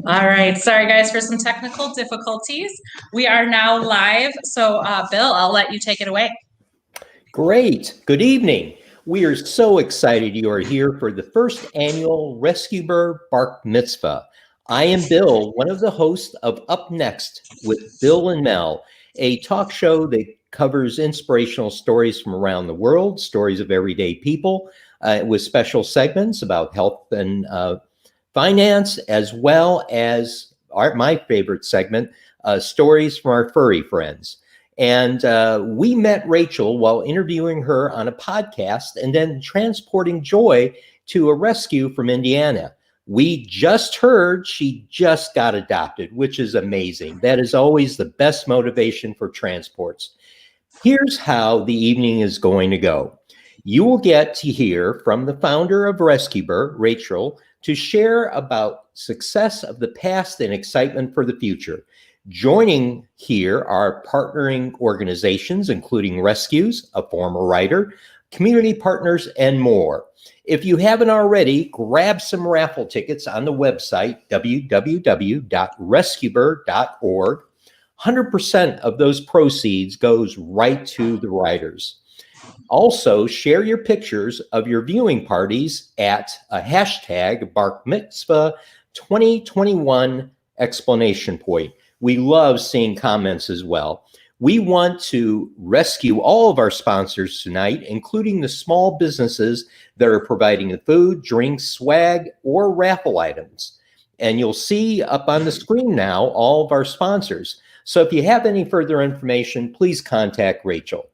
All right, sorry guys for some technical difficulties. We are now live, so Bill, I'll let you take it away. Great, good evening. We are so excited you are here for the first annual Rescueber Barkmitzvah. I am Bill, one of the hosts of Up Next with Bill and Mel, a talk show that covers inspirational stories from around the world, stories of everyday people, with special segments about health and finance, as well as my favorite segment, stories from our furry friends. And we met Rachel while interviewing her on a podcast and then transporting Joy to a rescue from Indiana. We just heard she just got adopted, which is amazing. That is always the best motivation for transports. Here's how the evening is going to go. You will get to hear from the founder of Rescueber, Rachel, to share about success of the past and excitement for the future. Joining here are partnering organizations, including Rescues, a former writer, community partners, and more. If you haven't already, grab some raffle tickets on the website, www.rescueber.org. 100% of those proceeds goes right to the writers. Also, share your pictures of your viewing parties at a hashtag Barkmitzvah 2021 exclamation point. We love seeing comments as well. We want to rescue all of our sponsors tonight, including the small businesses that are providing the food, drinks, swag, or raffle items. And you'll see up on the screen now all of our sponsors. So if you have any further information, please contact Rachel.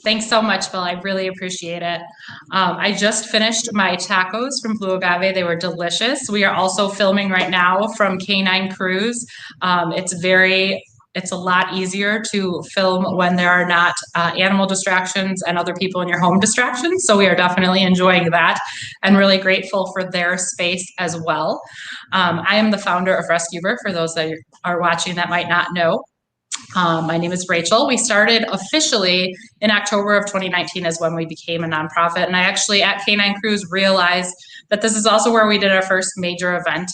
Thanks so much, Bill. I really appreciate it. I just finished my tacos from Blue Agave. They were delicious. We are also filming right now from Canine Cruise. It's a lot easier to film when there are not animal distractions and other people in your home distractions. So we are definitely enjoying that and really grateful for their space as well. I am the founder of Rescueber, for those that are watching that might not know. My name is Rachel. We started officially in October of 2019 is when we became a nonprofit. And I actually at Canine Cruise realized that this is also where we did our first major event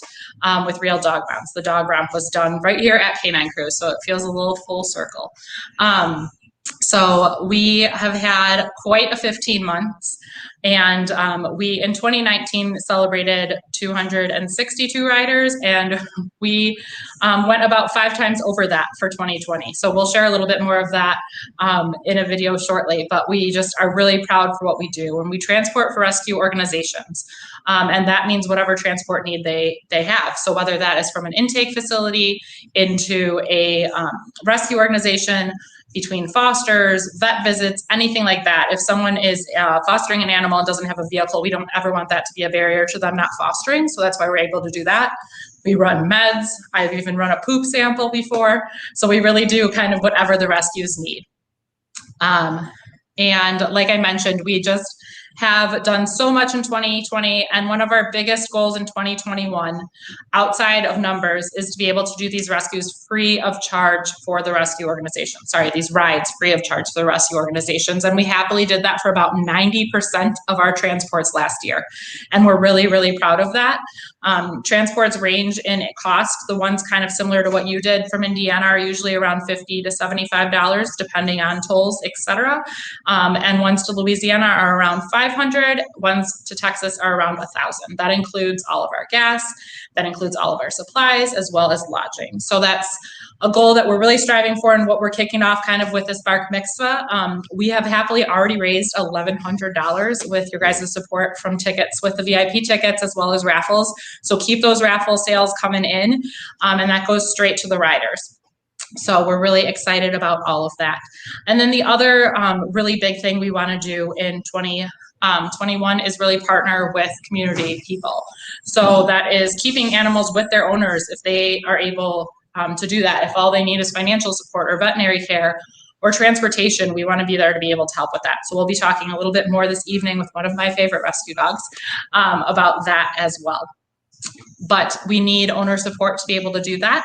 with real dog ramps. The dog ramp was done right here at Canine Cruise, so it feels a little full circle. So we have had quite a 15 months. And we, in 2019, celebrated 262 riders, and we went about 5 times over that for 2020. So we'll share a little bit more of that in a video shortly, but we just are really proud for what we do. And we transport for rescue organizations, and that means whatever transport need they have. So whether that is from an intake facility into a rescue organization, between fosters, vet visits, anything like that. If someone is fostering an animal and doesn't have a vehicle, we don't ever want that to be a barrier to them not fostering. So that's why we're able to do that. We run meds. I've even run a poop sample before. So we really do kind of whatever the rescues need. And like I mentioned, we just have done so much in 2020, and one of our biggest goals in 2021, outside of numbers, is to be able to do these rescues free of charge for the rescue organization. Sorry, these rides free of charge for the rescue organizations, and we happily did that for about 90% of our transports last year, and we're really, really proud of that. Transports range in cost. The ones kind of similar to what you did from Indiana are usually around $50 to $75, depending on tolls, etc. And ones to Louisiana are around $500. Ones to Texas are around $1,000. That includes all of our gas. That includes all of our supplies as well as lodging. So that's a goal that we're really striving for, and what we're kicking off kind of with this Barkmitzvah. We have happily already raised $1,100 with your guys' support from tickets, with the VIP tickets as well as raffles. So keep those raffle sales coming in, and that goes straight to the riders. So we're really excited about all of that. And then the other really big thing we want to do in 2021 is really partner with community people. So that is keeping animals with their owners if they are able to do that. If all they need is financial support or veterinary care or transportation, we want to be there to be able to help with that. So we'll be talking a little bit more this evening with one of my favorite rescue dogs about that as well. But we need owner support to be able to do that.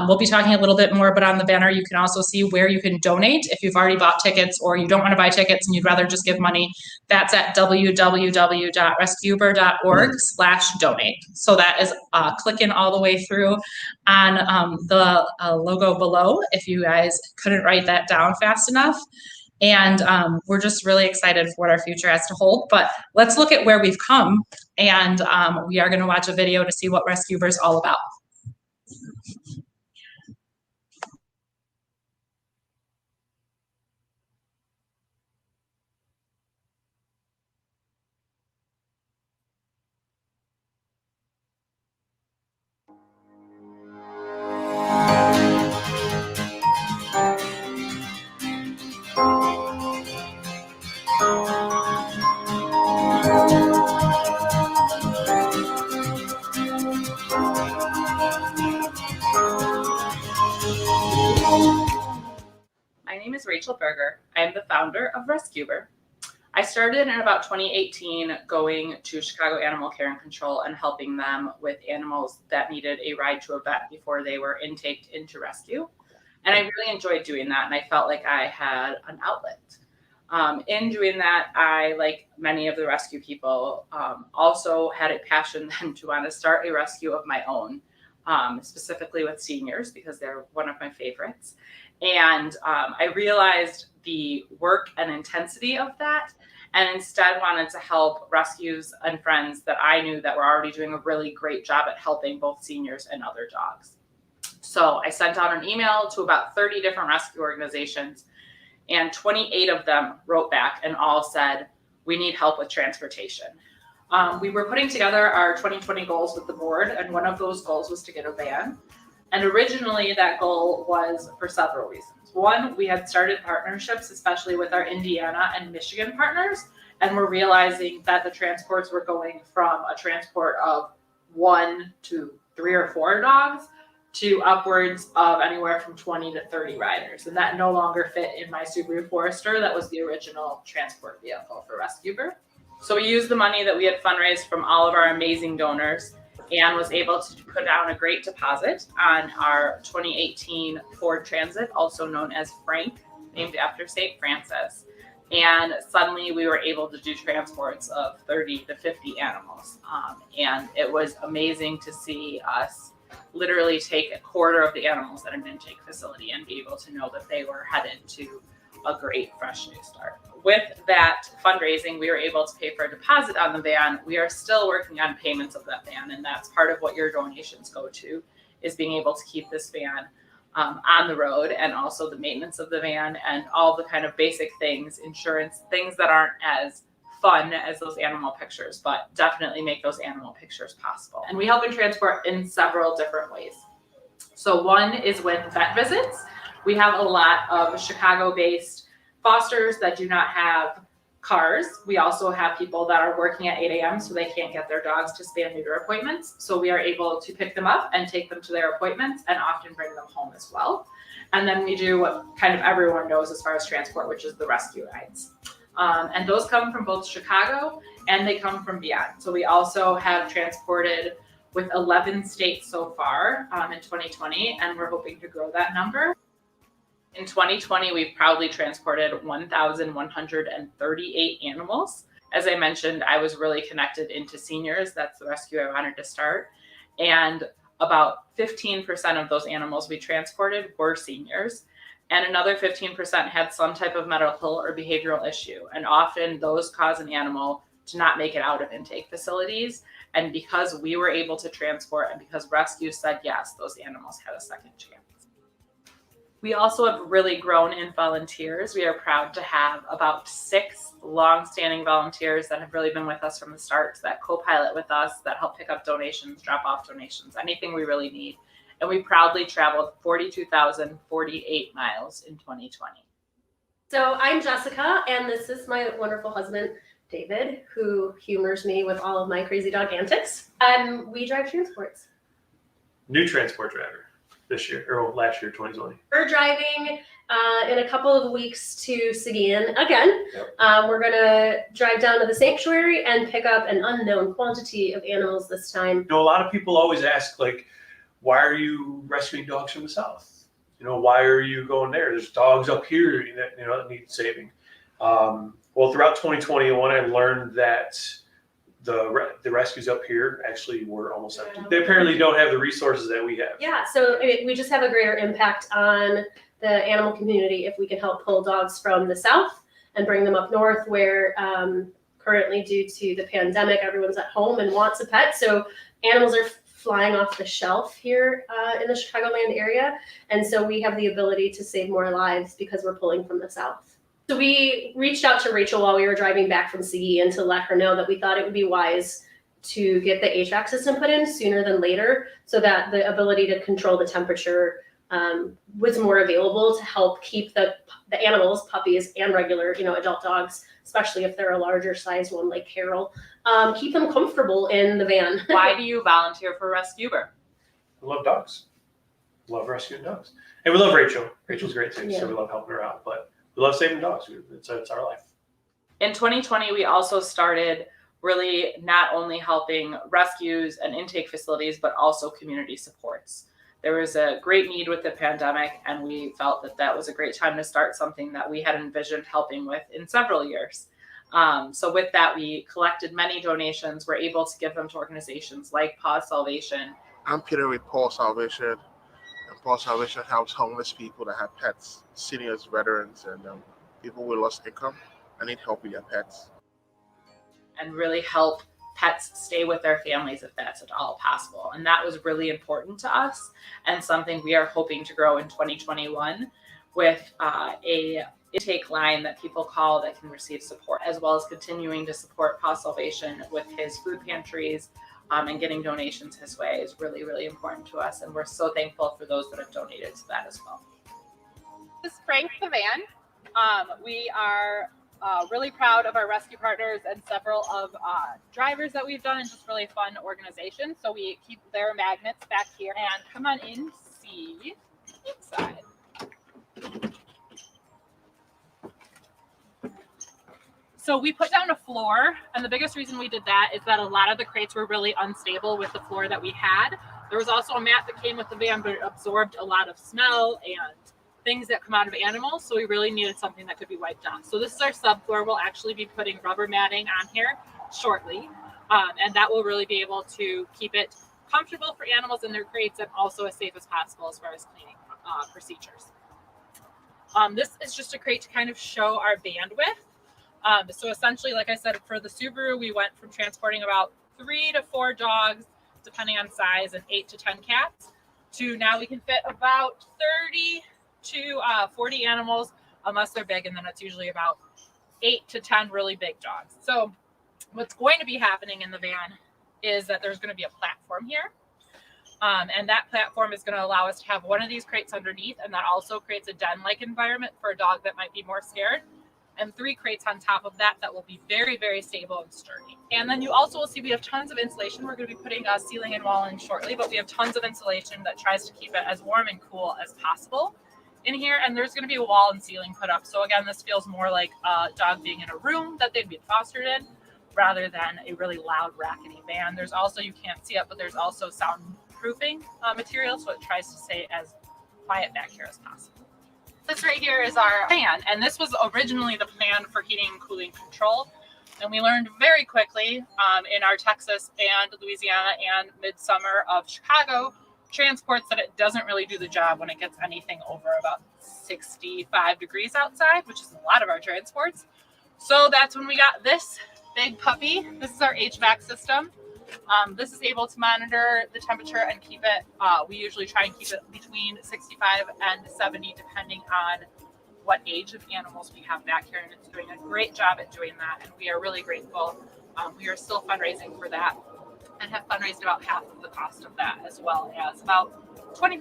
We'll be talking a little bit more, but on the banner, you can also see where you can donate. If you've already bought tickets or you don't want to buy tickets and you'd rather just give money, that's at www.rescueber.org/donate. So that is clicking all the way through on the logo below, if you guys couldn't write that down fast enough. And we're just really excited for what our future has to hold. But let's look at where we've come. And we are going to watch a video to see what Rescueber is all about. My name is Rachel Berger. I am the founder of Rescueber. I started in about 2018 going to Chicago Animal Care and Control and helping them with animals that needed a ride to a vet before they were intaked into rescue. And I really enjoyed doing that, and I felt like I had an outlet. In doing that, I, like many of the rescue people, also had a passion then to want to start a rescue of my own, specifically with seniors because they're one of my favorites. And I realized the work and intensity of that, and instead wanted to help rescues and friends that I knew that were already doing a really great job at helping both seniors and other dogs. So I sent out an email to about 30 different rescue organizations, and 28 of them wrote back and all said, we need help with transportation. We were putting together our 2020 goals with the board, and one of those goals was to get a van. And originally that goal was for several reasons. One, we had started partnerships, especially with our Indiana and Michigan partners, and we're realizing that the transports were going from a transport of 1 to 3 or 4 dogs to upwards of anywhere from 20 to 30 riders. And that no longer fit in my Subaru Forester that was the original transport vehicle for Rescueber. So we used the money that we had fundraised from all of our amazing donors and was able to put down a great deposit on our 2018 Ford Transit, also known as Frank, named after St. Francis. And suddenly we were able to do transports of 30 to 50 animals. And it was amazing to see us literally take a quarter of the animals at an intake facility and be able to know that they were headed to a great fresh new start. With that fundraising, we were able to pay for a deposit on the van. We are still working on payments of that van, and that's part of what your donations go to, is being able to keep this van on the road, and also the maintenance of the van and all the kind of basic things, insurance, things that aren't as fun as those animal pictures, but definitely make those animal pictures possible. And we help in transport in several different ways. So one is with vet visits. We have a lot of Chicago-based fosters that do not have cars. We also have people that are working at 8 a.m. so they can't get their dogs to spay and neuter appointments. So we are able to pick them up and take them to their appointments and often bring them home as well. And then we do what kind of everyone knows as far as transport, which is the rescue rides. And those come from both Chicago and they come from beyond. So we also have transported with 11 states so far in 2020, and we're hoping to grow that number. In 2020, we've proudly transported 1,138 animals. As I mentioned, I was really connected into seniors. That's the rescue I wanted to start. And about 15% of those animals we transported were seniors. And another 15% had some type of medical or behavioral issue. And often those cause an animal to not make it out of intake facilities. And because we were able to transport and because rescue said yes, those animals had a second chance. We also have really grown in volunteers. We are proud to have about 6 long-standing volunteers that have really been with us from the start, that co-pilot with us, that help pick up donations, drop off donations, anything we really need. And we proudly traveled 42,048 miles in 2020. So I'm Jessica, and this is my wonderful husband, David, who humors me with all of my crazy dog antics. We drive transports. New transport driver. this year or last year, 2020? We're driving in a couple of weeks to Seguin again. Yep. We're going to drive down to the sanctuary and pick up an unknown quantity of animals this time. You know, a lot of people always ask, like, why are you rescuing dogs from the South? You know, why are you going there? There's dogs up here that need saving. Well, throughout 2021, I learned that the rescues up here actually were almost empty. They apparently don't have the resources that we have. Yeah, so we just have a greater impact on the animal community if we can help pull dogs from the South and bring them up north, where currently, due to the pandemic, everyone's at home and wants a pet. So animals are flying off the shelf here in the Chicagoland area. And so we have the ability to save more lives because we're pulling from the South. So we reached out to Rachel while we were driving back from Seguin to let her know that we thought it would be wise to get the HVAC system put in sooner than later, so that the ability to control the temperature was more available to help keep the animals, puppies and regular, adult dogs, especially if they're a larger sized one like Carol, keep them comfortable in the van. Why do you volunteer for Rescueber? We love dogs. Love rescuing dogs. And we love Rachel. Rachel's great too, Yeah. so we love helping her out. But we love saving dogs. It's our life. In 2020, we also started really not only helping rescues and intake facilities, but also community supports. There was a great need with the pandemic, and we felt that that was a great time to start something that we had envisioned helping with in several years. So with that, we collected many donations. We're able to give them to organizations like Paws Salvation. I'm Peter with Paws Salvation, and Paws Salvation helps homeless people that have pets, seniors, veterans, and people with lost income and need help with their pets. And really help pets stay with their families if that's at all possible. And that was really important to us, and something we are hoping to grow in 2021 with a intake line that people call that can receive support, as well as continuing to support Paws Salvation with his food pantries and getting donations his way is really, really important to us. And we're so thankful for those that have donated to that as well. This is Frank the van. We are really proud of our rescue partners and several of drivers that we've done, and just really fun organization. So we keep their magnets back here, and come on in, see inside. So we put down a floor, and the biggest reason we did that is that a lot of the crates were really unstable with the floor that we had. There was also a mat that came with the van, but it absorbed a lot of smell and things that come out of animals, so we really needed something that could be wiped off. So this is our subfloor. We'll actually be putting rubber matting on here shortly, and that will really be able to keep it comfortable for animals in their crates and also as safe as possible as far as cleaning procedures. This is just a crate to kind of show our bandwidth. So essentially, like I said, for the Subaru, we went from transporting about 3 to 4 dogs, depending on size, and 8 to 10 cats, to now we can fit about 30 to 40 animals, unless they're big, and then it's usually about 8 to 10 really big dogs. So what's going to be happening in the van is that there's going to be a platform here. And that platform is going to allow us to have one of these crates underneath, and that also creates a den-like environment for a dog that might be more scared. And 3 crates on top of that will be very, very stable and sturdy. And then you also will see we have tons of insulation. We're going to be putting a ceiling and wall in shortly, but we have tons of insulation that tries to keep it as warm and cool as possible in here. And there's going to be a wall and ceiling put up. So again, this feels more like a dog being in a room that they'd be fostered in, rather than a really loud, rackety van. There's also, you can't see it, but there's also soundproofing material, so it tries to stay as quiet back here as possible. This right here is our fan, and this was originally the plan for heating and cooling control. And we learned very quickly in our Texas and Louisiana and midsummer of Chicago transports that it doesn't really do the job when it gets anything over about 65 degrees outside, which is a lot of our transports. So that's when we got this big puppy. This is our HVAC system. This is able to monitor the temperature and keep it, we usually try and keep it between 65 and 70, depending on what age of animals we have back here. And it's doing a great job at doing that. And we are really grateful. We are still fundraising for that and have fundraised about half of the cost of that, as well as about 20%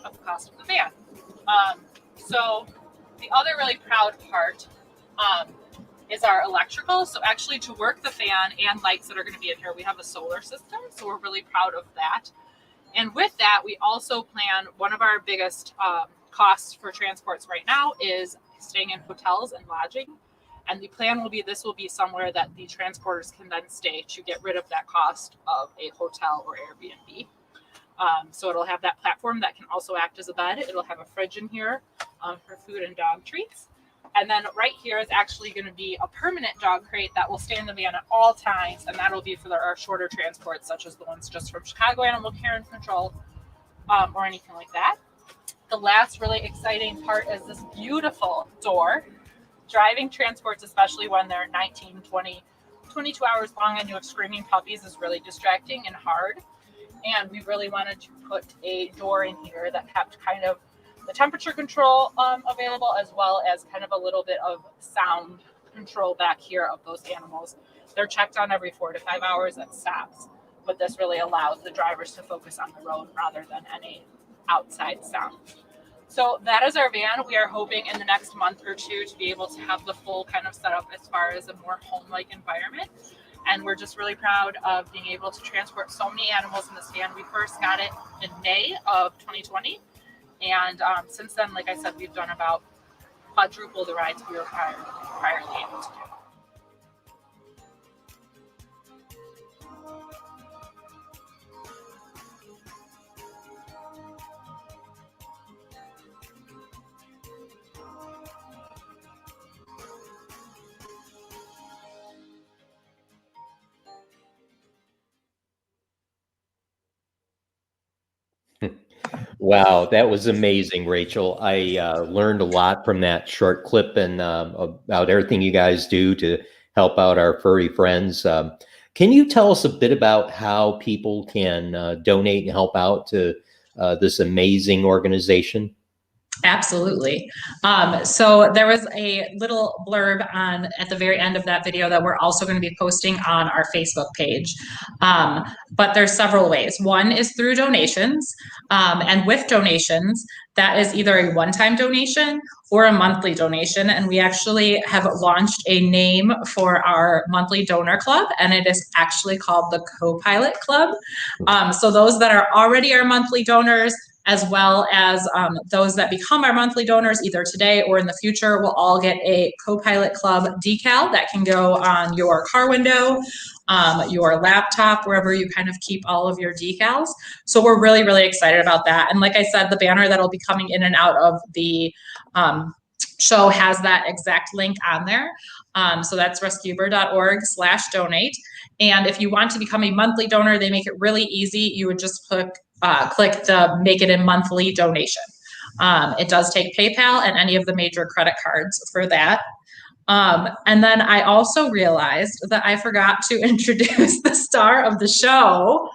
of the cost of the van. So the other really proud part is our electrical. So actually, to work the fan and lights that are going to be in here, we have a solar system. So we're really proud of that. And with that, we also plan, one of our biggest costs for transports right now is staying in hotels and lodging. And the plan will be, this will be somewhere that the transporters can then stay to get rid of that cost of a hotel or Airbnb. So it'll have that platform that can also act as a bed. It'll have a fridge in here for food and dog treats. And then right here is actually going to be a permanent dog crate that will stay in the van at all times. And that'll be for our shorter transports, such as the ones just from Chicago Animal Care and Control or anything like that. The last really exciting part is this beautiful door. Driving transports, especially when they're 19, 20, 22 hours long and you have screaming puppies, is really distracting and hard. And we really wanted to put a door in here that kept kind of the temperature control available, as well as kind of a little bit of sound control back here of those animals. They're checked on every 4 to 5 hours at stops, but this really allows the drivers to focus on the road rather than any outside sound. So that is our van. We are hoping in the next month or two to be able to have the full kind of setup as far as a more home-like environment. And we're just really proud of being able to transport so many animals in this van. We first got it in May of 2020. And since then, like I said, we've done about quadruple the rides we were priorly able to do. Wow, that was amazing, Rachel. I learned a lot from that short clip and about everything you guys do to help out our furry friends. Can you tell us a bit about how people can donate and help out to this amazing organization? Absolutely. So there was a little blurb at the very end of that video that we're also going to be posting on our Facebook page. But there's several ways. One is through donations. And with donations, that is either a one-time donation or a monthly donation. And we actually have launched a name for our monthly donor club, and it is actually called the Co-Pilot Club. So those that are already our monthly donors, as well as those that become our monthly donors either today or in the future, will all get a Co-Pilot Club decal that can go on your car window, your laptop, wherever you kind of keep all of your decals. So we're really, really excited about that. And like I said, the banner that'll be coming in and out of the show has that exact link on there. So that's rescueber.org/donate. And if you want to become a monthly donor, they make it really easy. You would just click the make it a monthly donation. It does take PayPal and any of the major credit cards for that. And then I also realized that I forgot to introduce the star of the show.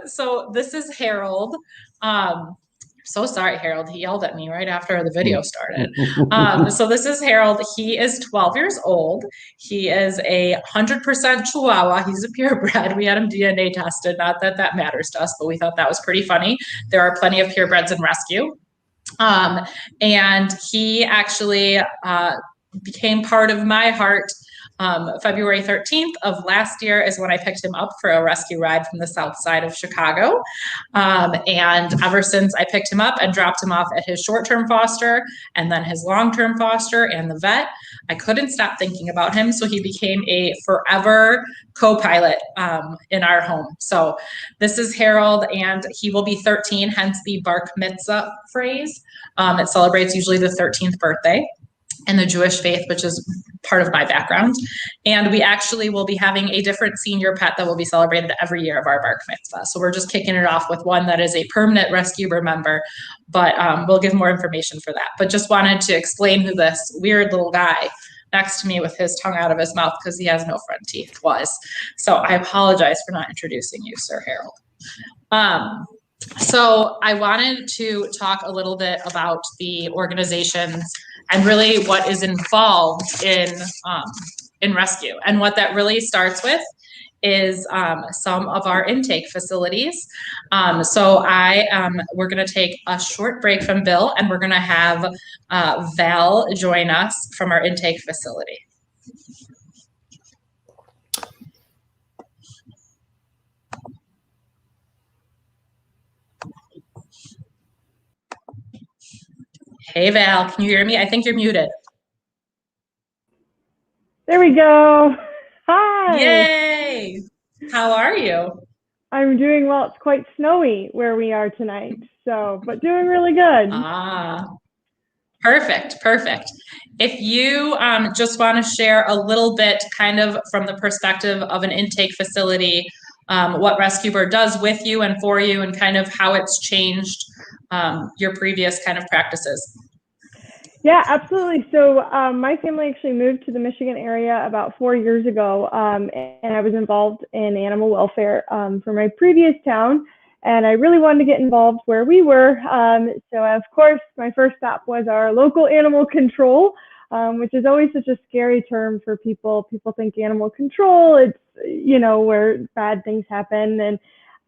So this is Harold. So sorry, Harold. He yelled at me right after the video started. So this is Harold. He is 12 years old. He is a 100% Chihuahua. He's a purebred. We had him DNA tested. Not that that matters to us, but we thought that was pretty funny. There are plenty of purebreds in rescue. And he actually became part of my heart. February 13th of last year is when I picked him up for a rescue ride from the south side of Chicago. And ever since I picked him up and dropped him off at his short-term foster and then his long-term foster and the vet, I couldn't stop thinking about him. So he became a forever co-pilot in our home. So this is Harold, and he will be 13, hence the Barkmitzvah phrase. It celebrates usually the 13th birthday in the Jewish faith, which is part of my background. And we actually will be having a different senior pet that will be celebrated every year of our Barkmitzvah. So we're just kicking it off with one that is a permanent Rescueber member, but we'll give more information for that. But just wanted to explain who this weird little guy next to me with his tongue out of his mouth, because he has no front teeth, was. So I apologize for not introducing you, Sir Harold. So I wanted to talk a little bit about the organizations and really what is involved in rescue. And what that really starts with is some of our intake facilities. So we're going to take a short break from Bill, and we're going to have Val join us from our intake facility. Hey, Val, can you hear me? I think you're muted. There we go. Hi. Yay! How are you? I'm doing well. It's quite snowy where we are tonight, but doing really good. Perfect, perfect. If you just want to share a little bit kind of from the perspective of an intake facility, what Rescueber does with you and for you and kind of how it's changed your previous kind of practices. Yeah, absolutely. So my family actually moved to the Michigan area about 4 years ago, and I was involved in animal welfare for my previous town. And I really wanted to get involved where we were. So of course, my first stop was our local animal control, which is always such a scary term for people. People think animal control, it's, where bad things happen. And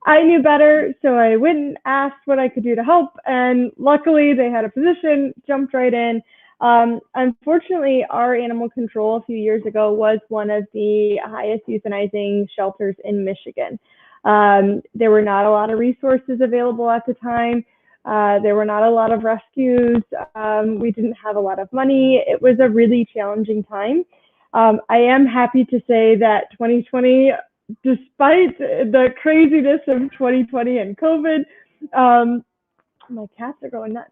I knew better, so I went and asked what I could do to help. And luckily they had a position, jumped right in. Unfortunately, our animal control a few years ago was one of the highest euthanizing shelters in Michigan. There were not a lot of resources available at the time. There were not a lot of rescues. We didn't have a lot of money. It was a really challenging time. I am happy to say that 2020, despite the craziness of 2020 and COVID, my cats are going nuts.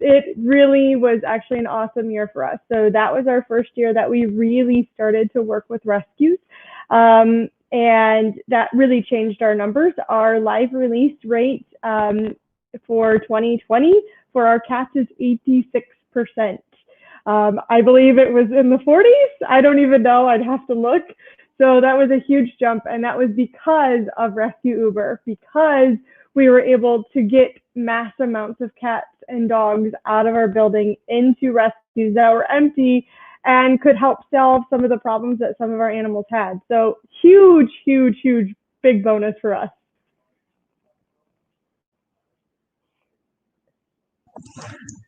It really was actually an awesome year for us. So that was our first year that we really started to work with rescues. And that really changed our numbers. Our live release rate for 2020 for our cats is 86%. I believe it was in the 40s. I don't even know. I'd have to look. So that was a huge jump. And that was because of Rescueber, because we were able to get mass amounts of cats and dogs out of our building into rescues that were empty and could help solve some of the problems that some of our animals had. So huge, huge, huge, big bonus for us.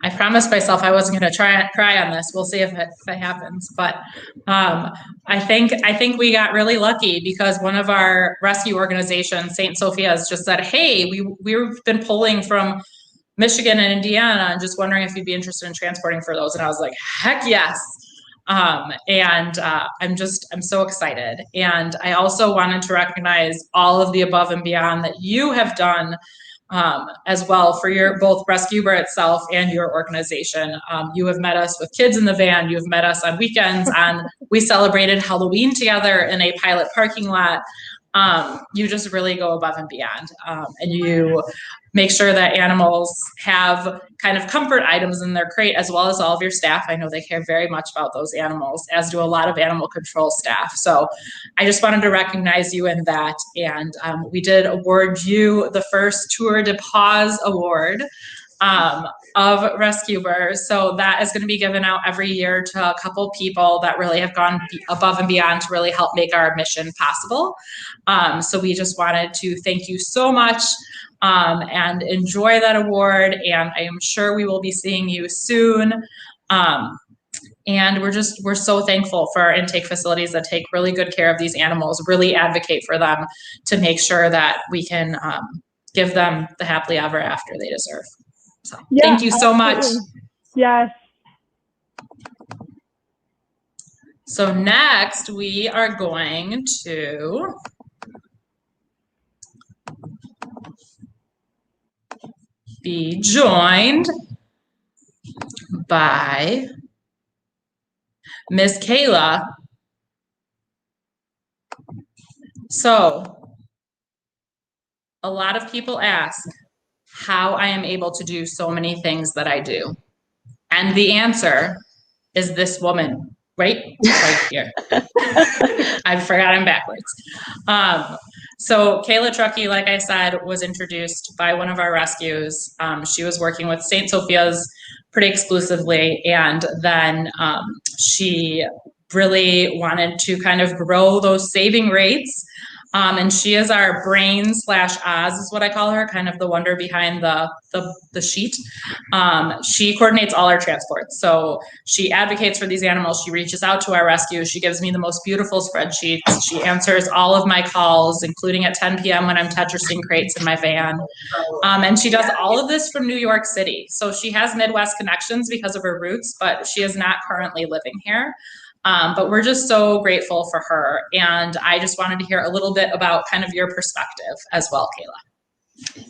I promised myself I wasn't going to cry on this. We'll see if it happens. But I think we got really lucky because one of our rescue organizations, St. Sophia's, just said, "Hey, we've been pulling from Michigan and Indiana, and just wondering if you'd be interested in transporting for those." And I was like, "Heck yes!" I'm so excited. And I also wanted to recognize all of the above and beyond that you have done as well for your both Rescueber itself and your organization. You have met us with kids in the van. You've met us on weekends, and we celebrated Halloween together in a pilot parking lot. You just really go above and beyond, and you make sure that animals have kind of comfort items in their crate, as well as all of your staff. I know they care very much about those animals, as do a lot of animal control staff. So I just wanted to recognize you in that. And we did award you the first Tour de Paws Award of Rescueber. So that is going to be given out every year to a couple people that really have gone above and beyond to really help make our mission possible. So we just wanted to thank you so much and enjoy that award. And I am sure we will be seeing you soon. And we're so thankful for our intake facilities that take really good care of these animals, really advocate for them to make sure that we can give them the happily ever after they deserve. So yeah, thank you so much. Yes. So next we are going to be joined by Miss Kayla. So a lot of people ask how I am able to do so many things that I do. And the answer is this woman right here. I forgot I'm backwards. So Kayla Truckee, like I said, was introduced by one of our rescues. She was working with St. Sophia's pretty exclusively, and then she really wanted to kind of grow those saving rates And she is our brain / Oz is what I call her, kind of the wonder behind the sheet. She coordinates all our transports. So she advocates for these animals. She reaches out to our rescue. She gives me the most beautiful spreadsheets. She answers all of my calls, including at 10 p.m. when I'm Tetrising crates in my van. And she does all of this from New York City. So she has Midwest connections because of her roots, but she is not currently living here. But we're just so grateful for her. And I just wanted to hear a little bit about kind of your perspective as well, Kayla.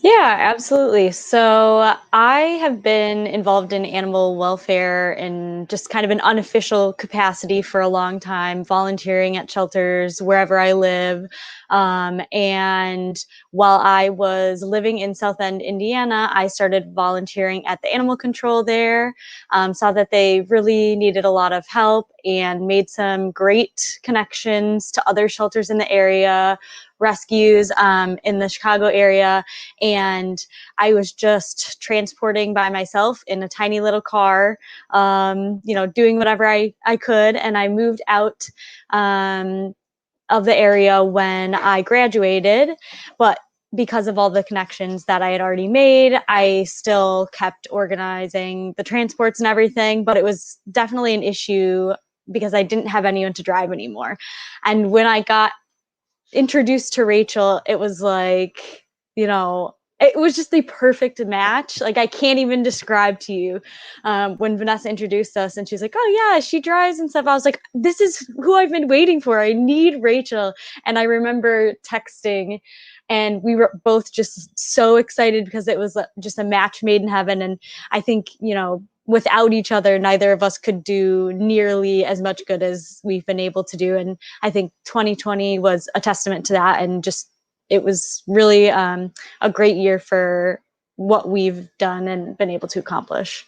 Yeah, absolutely. So I have been involved in animal welfare in just kind of an unofficial capacity for a long time, volunteering at shelters wherever I live. And while I was living in South Bend, Indiana, I started volunteering at the animal control there, saw that they really needed a lot of help and made some great connections to other shelters in the area, rescues in the Chicago area. And I was just transporting by myself in a tiny little car, doing whatever I could. And I moved out of the area when I graduated, but because of all the connections that I had already made, I still kept organizing the transports and everything, but it was definitely an issue because I didn't have anyone to drive anymore. And when I got introduced to Rachel, it was like, it was just the perfect match. Like, I can't even describe to you when Vanessa introduced us and she's like, oh yeah, she drives and stuff. I was like, this is who I've been waiting for. I need Rachel. And I remember texting and we were both just so excited because it was just a match made in heaven. And I think, without each other, neither of us could do nearly as much good as we've been able to do. And I think 2020 was a testament to that. And just, it was really a great year for what we've done and been able to accomplish.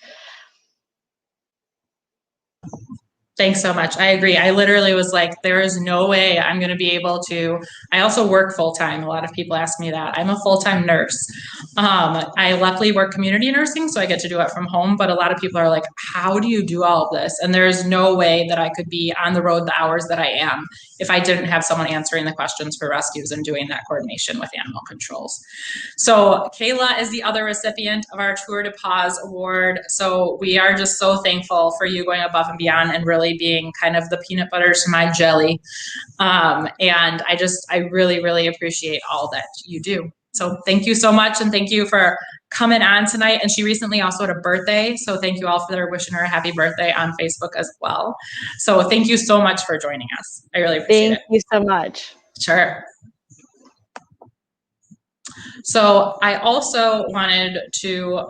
Thanks so much. I agree. I literally was like, there is no way I'm going to be able to. I also work full time. A lot of people ask me that. I'm a full-time nurse. I luckily work community nursing, so I get to do it from home. But a lot of people are like, how do you do all of this? And there is no way that I could be on the road the hours that I am if I didn't have someone answering the questions for rescues and doing that coordination with animal controls. So Kayla is the other recipient of our Tour de Paws Award. So we are just so thankful for you going above and beyond and really being kind of the peanut butter to my jelly. And I really, really appreciate all that you do. So thank you so much. And thank you for coming on tonight. And she recently also had a birthday. So thank you all for wishing her a happy birthday on Facebook as well. So thank you so much for joining us. I really appreciate it. Thank you so much. Sure. So I also wanted to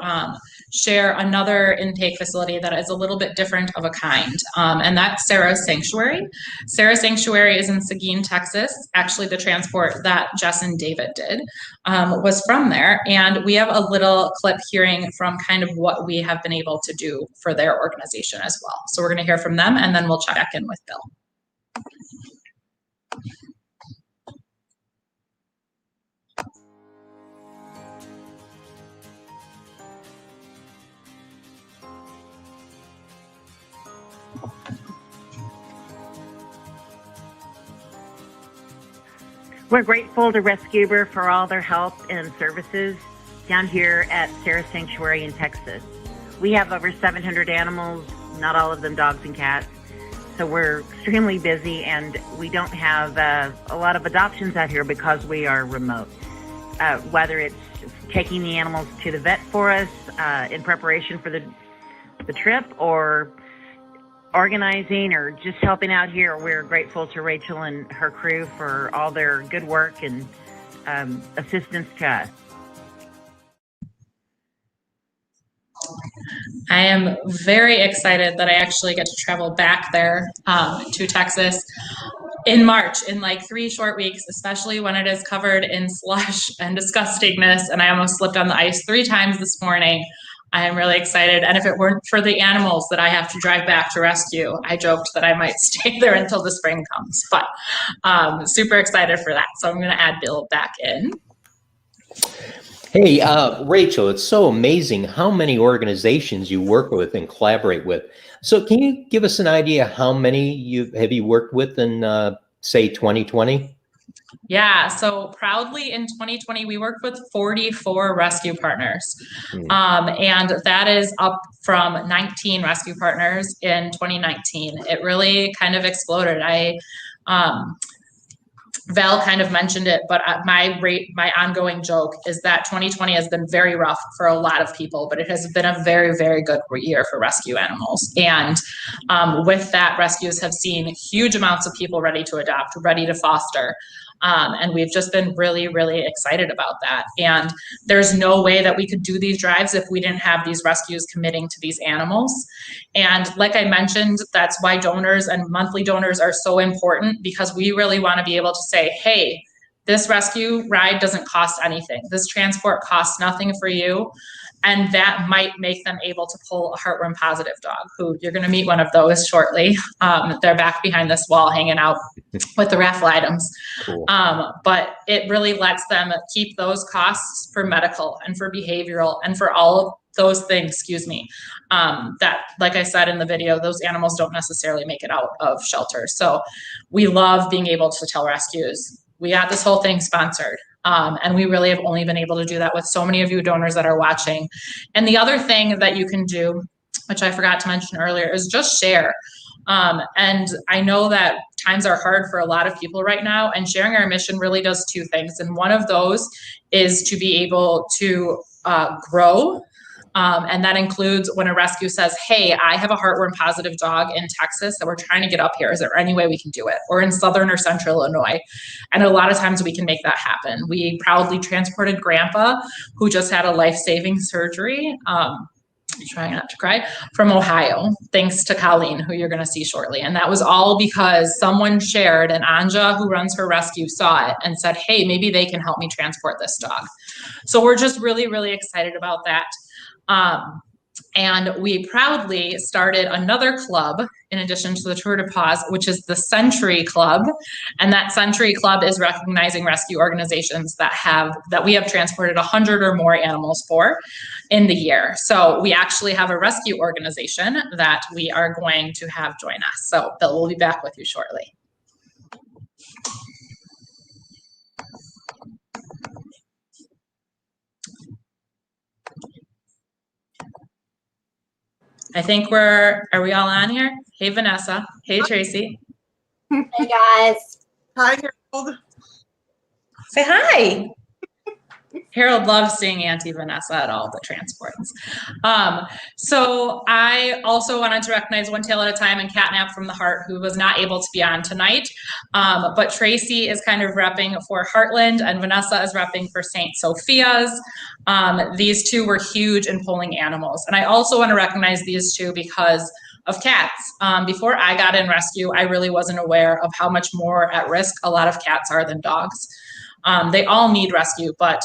share another intake facility that is a little bit different of a kind, and that's Sarah's Sanctuary. Sarah's Sanctuary is in Seguin, Texas. Actually, the transport that Jess and David did was from there, and we have a little clip hearing from kind of what we have been able to do for their organization as well. So we're going to hear from them, and then we'll check back in with Bill. We're grateful to Rescueber for all their help and services down here at Sarah's Sanctuary in Texas. We have over 700 animals, not all of them dogs and cats. So we're extremely busy and we don't have a lot of adoptions out here because we are remote. Whether it's taking the animals to the vet for us in preparation for the trip or organizing or just helping out here, we're grateful to Rachel and her crew for all their good work and assistance to us. I am very excited that I actually get to travel back there to Texas in March in like 3 short weeks, especially when it is covered in slush and disgustingness. And I almost slipped on the ice 3 times this morning. I am really excited. And if it weren't for the animals that I have to drive back to rescue, I joked that I might stay there until the spring comes, but super excited for that. So I'm going to add Bill back in. Hey, Rachel, it's so amazing how many organizations you work with and collaborate with. So can you give us an idea how many have you worked with in, say, 2020? Yeah, so proudly in 2020, we worked with 44 rescue partners. And that is up from 19 rescue partners in 2019. It really kind of exploded. Val kind of mentioned it, but my ongoing joke is that 2020 has been very rough for a lot of people, but it has been a very, very good year for rescue animals. And with that, rescues have seen huge amounts of people ready to adopt, ready to foster. And we've just been really, really excited about that. And there's no way that we could do these drives if we didn't have these rescues committing to these animals. And like I mentioned, that's why donors and monthly donors are so important, because we really want to be able to say, hey, this rescue ride doesn't cost anything. This transport costs nothing for you. And that might make them able to pull a heartworm positive dog, who you're going to meet one of those shortly. They're back behind this wall hanging out with the raffle items. Cool. But it really lets them keep those costs for medical and for behavioral and for all of those things, that, like I said in the video, those animals don't necessarily make it out of shelter. So we love being able to tell rescues, we got this whole thing sponsored. And we really have only been able to do that with so many of you donors that are watching. And the other thing that you can do, which I forgot to mention earlier, is just share. And I know that times are hard for a lot of people right now, and sharing our mission really does two things. And one of those is to be able to grow. And that includes when a rescue says, hey, I have a heartworm positive dog in Texas that we're trying to get up here. Is there any way we can do it? Or in Southern or Central Illinois. And a lot of times we can make that happen. We proudly transported Grandpa, who just had a life-saving surgery, trying not to cry, from Ohio, thanks to Colleen, who you're going to see shortly. And that was all because someone shared, and Anja, who runs her rescue, saw it and said, hey, maybe they can help me transport this dog. So we're just really, really excited about that. And we proudly started another club in addition to the Tour de Paws, which is the Century Club. And that Century Club is recognizing rescue organizations that we have transported 100 or more animals for in the year. So we actually have a rescue organization that we are going to have join us. So Bill will be back with you shortly. I think are we all on here? Hey, Vanessa. Hey, Tracy. Hey, guys. Hi, Harold. Say hi. Harold loves seeing Auntie Vanessa at all the transports. So I also wanted to recognize One Tail at a Time and Catnap from the Heart, who was not able to be on tonight. But Tracy is kind of repping for Heartland, and Vanessa is repping for St. Sophia's. These two were huge in pulling animals. And I also want to recognize these two because of cats. Before I got in rescue, I really wasn't aware of how much more at risk a lot of cats are than dogs. They all need rescue, but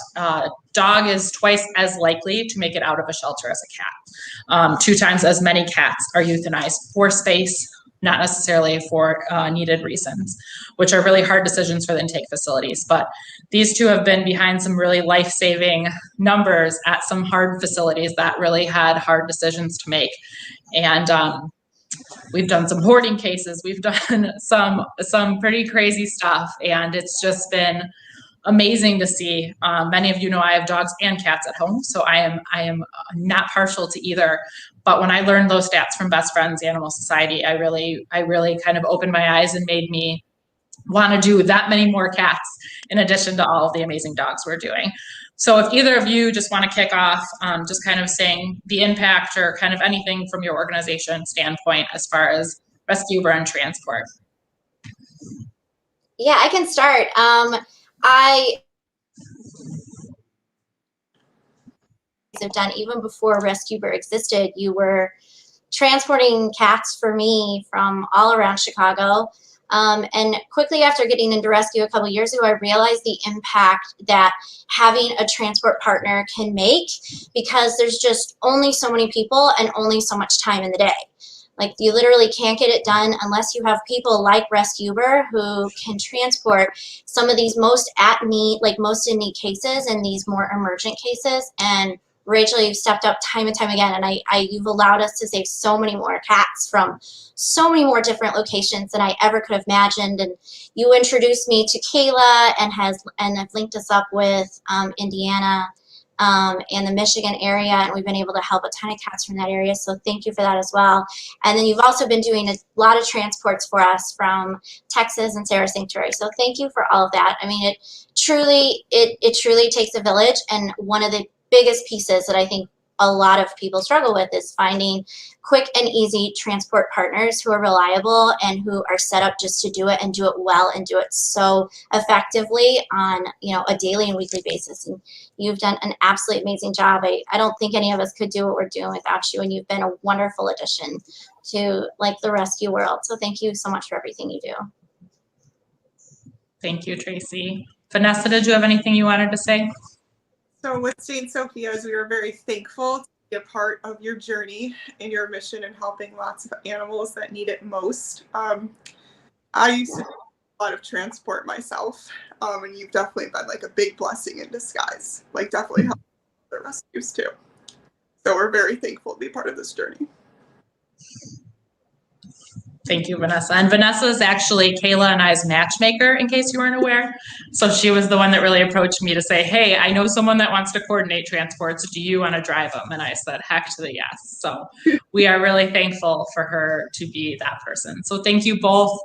dog is twice as likely to make it out of a shelter as a cat. 2 times as many cats are euthanized for space, not necessarily for needed reasons, which are really hard decisions for the intake facilities. But these two have been behind some really life-saving numbers at some hard facilities that really had hard decisions to make. And we've done some hoarding cases. We've done some pretty crazy stuff, and it's just been amazing to see. Many of you know I have dogs and cats at home, so I am not partial to either. But when I learned those stats from Best Friends Animal Society, I really kind of opened my eyes and made me want to do that many more cats in addition to all of the amazing dogs we're doing. So if either of you just want to kick off, just kind of saying the impact or kind of anything from your organization standpoint as far as Rescueber and transport. Yeah, I can start. I have done even before Rescueber existed. You were transporting cats for me from all around Chicago. And quickly after getting into rescue a couple years ago, I realized the impact that having a transport partner can make, because there's just only so many people and only so much time in the day. Like, you literally can't get it done unless you have people like Rescueber who can transport some of these most in need cases and these more emergent cases and Rachel, you've stepped up time and time again, and you've allowed us to save so many more cats from so many more different locations than I ever could have imagined. And you introduced me to Kayla and have linked us up with Indiana and the Michigan area, and we've been able to help a ton of cats from that area. So thank you for that as well. And then you've also been doing a lot of transports for us from Texas and Sarah Sanctuary. So thank you for all of that. I mean, it truly takes a village, and one of the biggest pieces that I think a lot of people struggle with is finding quick and easy transport partners who are reliable and who are set up just to do it and do it well and do it so effectively on, you know, a daily and weekly basis. And you've done an absolutely amazing job. I don't think any of us could do what we're doing without you, and you've been a wonderful addition to like the rescue world. So thank you so much for everything you do. Thank you, Tracy. Vanessa, did you have anything you wanted to say? So with St. Sophia's, we are very thankful to be a part of your journey and your mission in helping lots of animals that need it most. I used to do a lot of transport myself, and you've definitely been like a big blessing in disguise, like definitely helping the rescues too. So we're very thankful to be part of this journey. Thank you, Vanessa. And Vanessa is actually Kayla and I's matchmaker, in case you weren't aware. So she was the one that really approached me to say, hey, I know someone that wants to coordinate transports. Do you want to drive them? And I said, heck to the yes. So we are really thankful for her to be that person. So thank you both.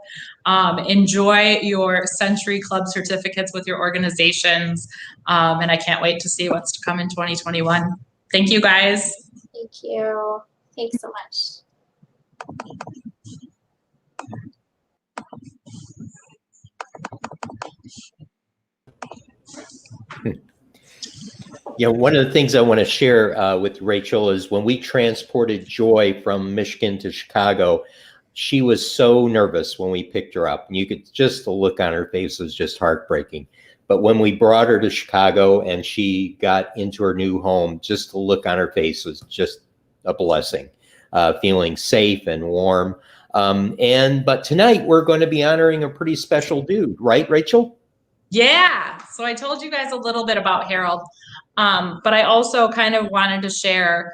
Enjoy your Century Club certificates with your organizations. And I can't wait to see what's to come in 2021. Thank you, guys. Thank you. Thanks so much. You know, one of the things I want to share with Rachel is when we transported Joy from Michigan to Chicago, she was so nervous when we picked her up. And you could just, the look on her face was just heartbreaking. But when we brought her to Chicago and she got into her new home, just the look on her face was just a blessing, feeling safe and warm. But tonight we're going to be honoring a pretty special dude, right, Rachel? Yeah. So I told you guys a little bit about Harold, but I also kind of wanted to share,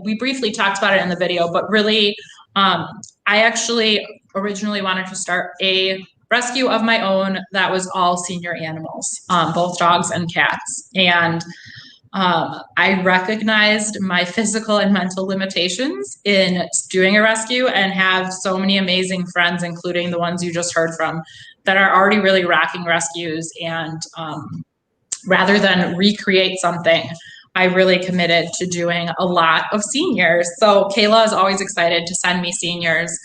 we briefly talked about it in the video, but really, I actually originally wanted to start a rescue of my own that was all senior animals, both dogs and cats. And I recognized my physical and mental limitations in doing a rescue, and have so many amazing friends, including the ones you just heard from, that are already really rocking rescues. And rather than recreate something, I really committed to doing a lot of seniors. So Kayla is always excited to send me seniors.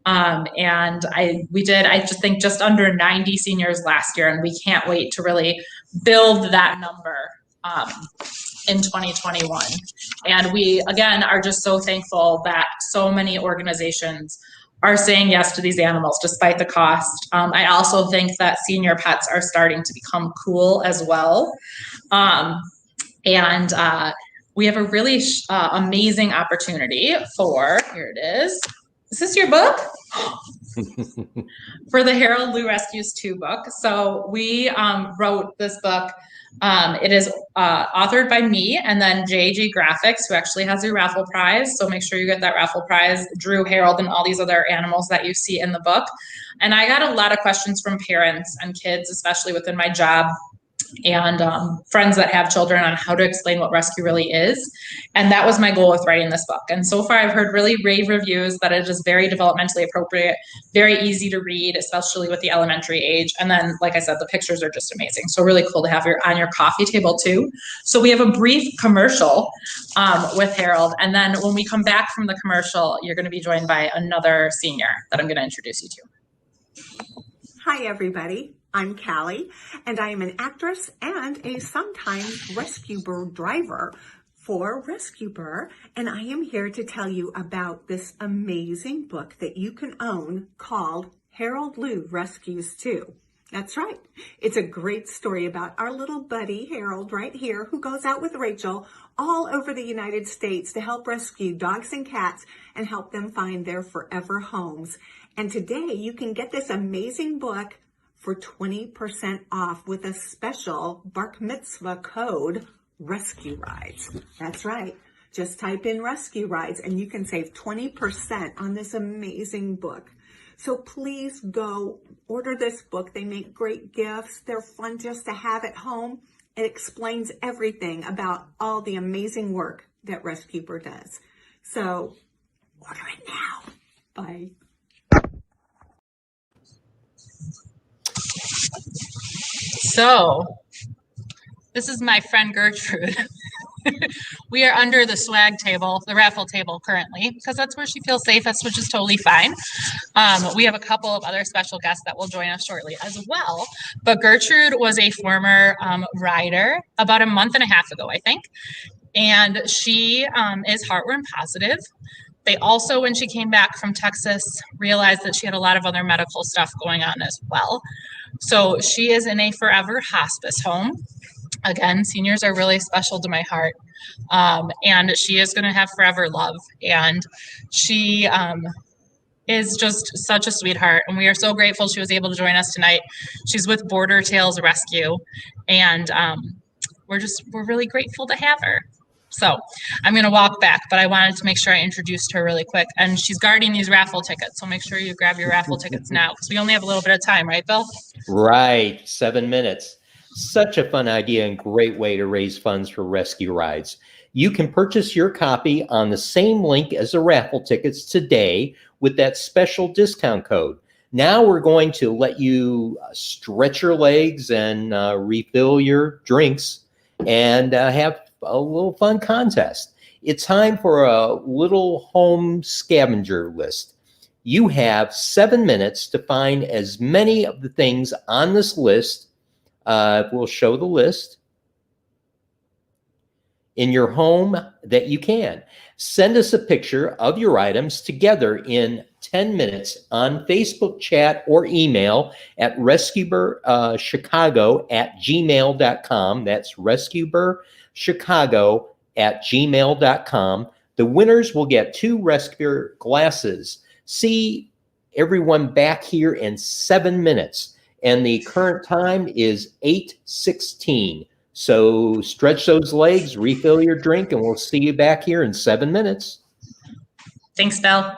And we did, I just think, just under 90 seniors last year, and we can't wait to really build that number in 2021. And we, again, are just so thankful that so many organizations are saying yes to these animals despite the cost. I also think that senior pets are starting to become cool as well. We have a really amazing opportunity for, here it is this your book? For the Harold Lou Rescues 2 book. So we wrote this book. It is authored by me and then JG Graphics, who actually has a raffle prize. So make sure you get that raffle prize. Drew, Harold, and all these other animals that you see in the book. And I got a lot of questions from parents and kids, especially within my job, and friends that have children, on how to explain what rescue really is. And that was my goal with writing this book. And so far I've heard really rave reviews that it is very developmentally appropriate, very easy to read, especially with the elementary age. And then, like I said, the pictures are just amazing. So really cool to have on your coffee table too. So we have a brief commercial with Harold. And then when we come back from the commercial, you're gonna be joined by another senior that I'm gonna introduce you to. Hi, everybody. I'm Callie, and I am an actress and a sometimes Rescueber driver for Rescueber, and I am here to tell you about this amazing book that you can own called Harold Lou Rescues 2. That's right. It's a great story about our little buddy, Harold, right here, who goes out with Rachel all over the United States to help rescue dogs and cats and help them find their forever homes. And today you can get this amazing book for 20% off with a special Barkmitzvah code Rescue Rides. That's right. Just type in Rescue Rides and you can save 20% on this amazing book. So please go order this book. They make great gifts. They're fun just to have at home. It explains everything about all the amazing work that Rescueber does. So order it now. Bye. So, this is my friend Gertrude. We are under the swag table, the raffle table currently, because that's where she feels safest, which is totally fine. We have a couple of other special guests that will join us shortly as well. But Gertrude was a former rider about a month and a half ago, I think. And she is heartworm positive. They also, when she came back from Texas, realized that she had a lot of other medical stuff going on as well. So she is in a forever hospice home. Again, seniors are really special to my heart. And she is going to have forever love. And she is just such a sweetheart. And we are so grateful she was able to join us tonight. She's with Border Tails Rescue. And we're really grateful to have her. So I'm going to walk back, but I wanted to make sure I introduced her really quick. And she's guarding these raffle tickets. So make sure you grab your raffle tickets now because we only have a little bit of time, right, Bill? Right, 7 minutes. Such a fun idea and great way to raise funds for rescue rides. You can purchase your copy on the same link as the raffle tickets today with that special discount code. Now we're going to let you stretch your legs and refill your drinks and have a little fun contest. It's time for a little home scavenger list. You have 7 minutes to find as many of the things on this list. We'll show the list in your home that you can. Send us a picture of your items together in 10 minutes on Facebook chat or email at rescueberchicago@gmail.com. That's rescueberchicago@gmail.com. The winners will get 2 Rescueber glasses. See everyone back here in 7 minutes. And the current time is 8:16. So stretch those legs, refill your drink, and we'll see you back here in 7 minutes. Thanks, Bill.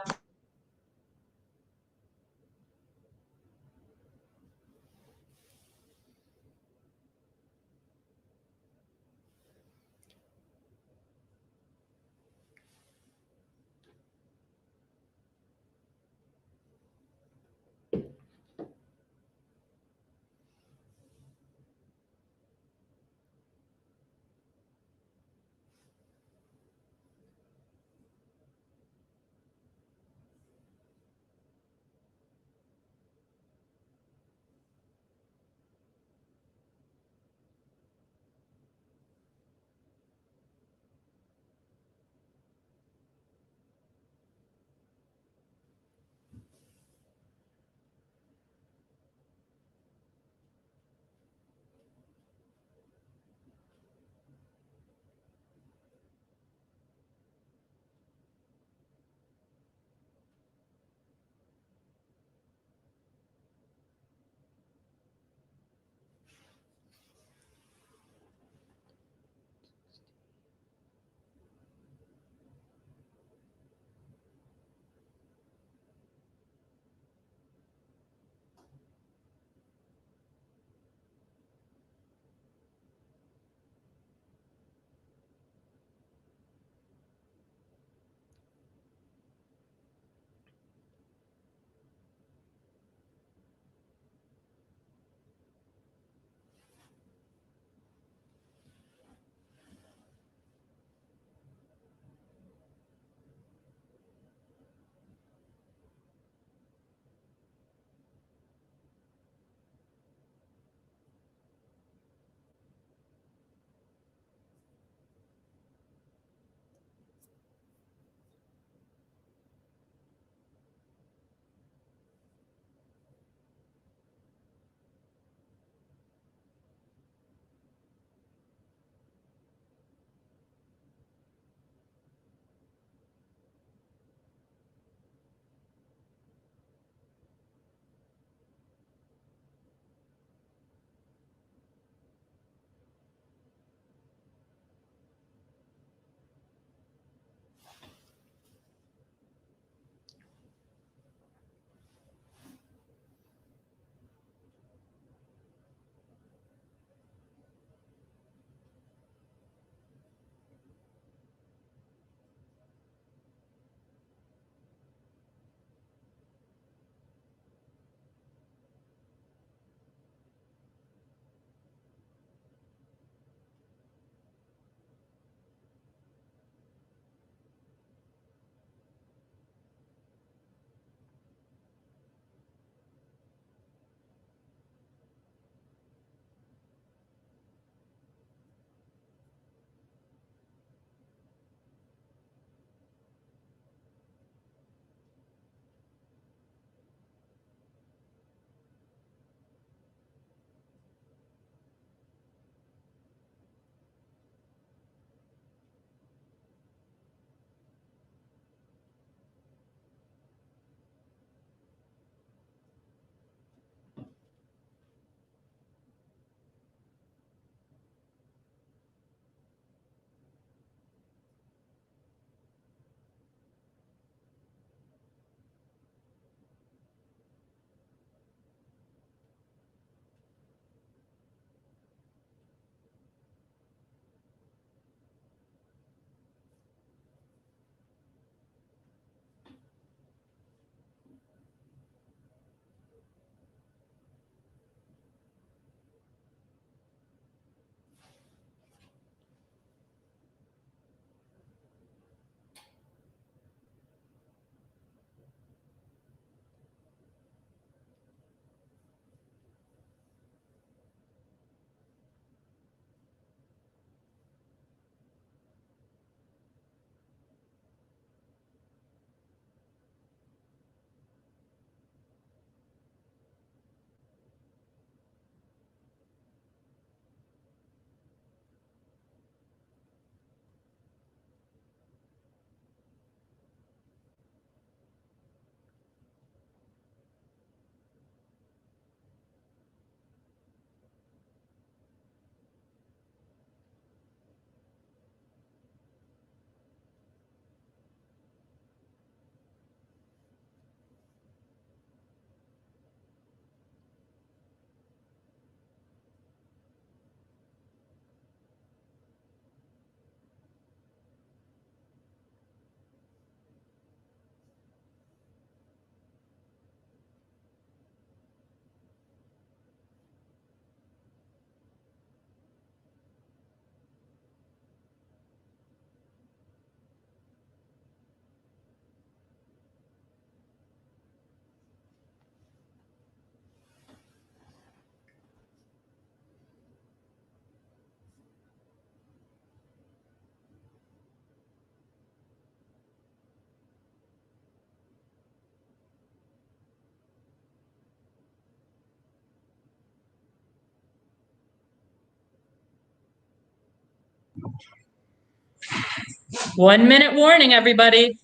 1 minute warning, everybody.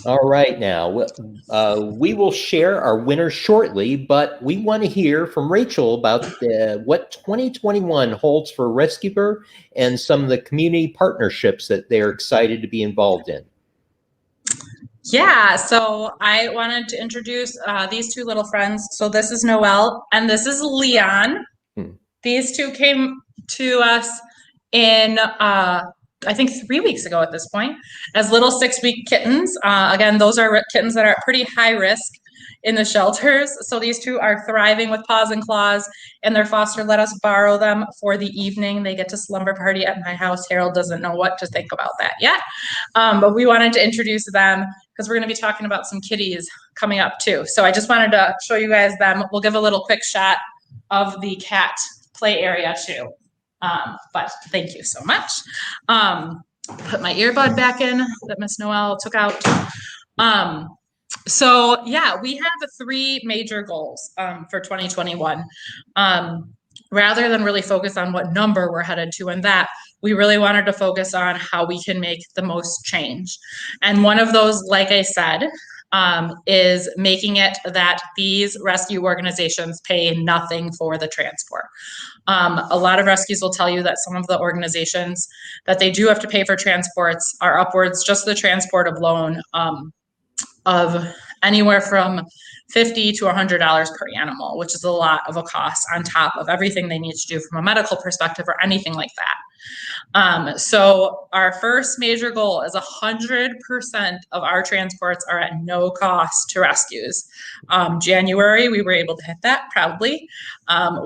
All right, now we will share our winners shortly, but we want to hear from Rachel about what 2021 holds for Rescueber and some of the community partnerships that they're excited to be involved in. Yeah, so I wanted to introduce these two little friends. So this is Noelle and this is Leon. These two came to us in I think 3 weeks ago at this point, as little 6-week kittens. Again, those are kittens that are at pretty high risk in the shelters. So these two are thriving with paws and claws, and their foster let us borrow them for the evening. They get to slumber party at my house. Harold doesn't know what to think about that yet. But we wanted to introduce them because we're going to be talking about some kitties coming up too. So I just wanted to show you guys them. We'll give a little quick shot of the cat play area too. But thank you so much. Put my earbud back in that Miss Noelle took out. So yeah, we have 3 major goals for 2021. Rather than really focus on what number we're headed to and that, we really wanted to focus on how we can make the most change. And one of those, like I said, is making it that these rescue organizations pay nothing for the transport. A lot of rescues will tell you that some of the organizations that they do have to pay for transports are upwards, just the transport alone, of anywhere from $50 to $100 per animal, which is a lot of a cost on top of everything they need to do from a medical perspective or anything like that. So our first major goal is 100% of our transports are at no cost to rescues. January, we were able to hit that proudly.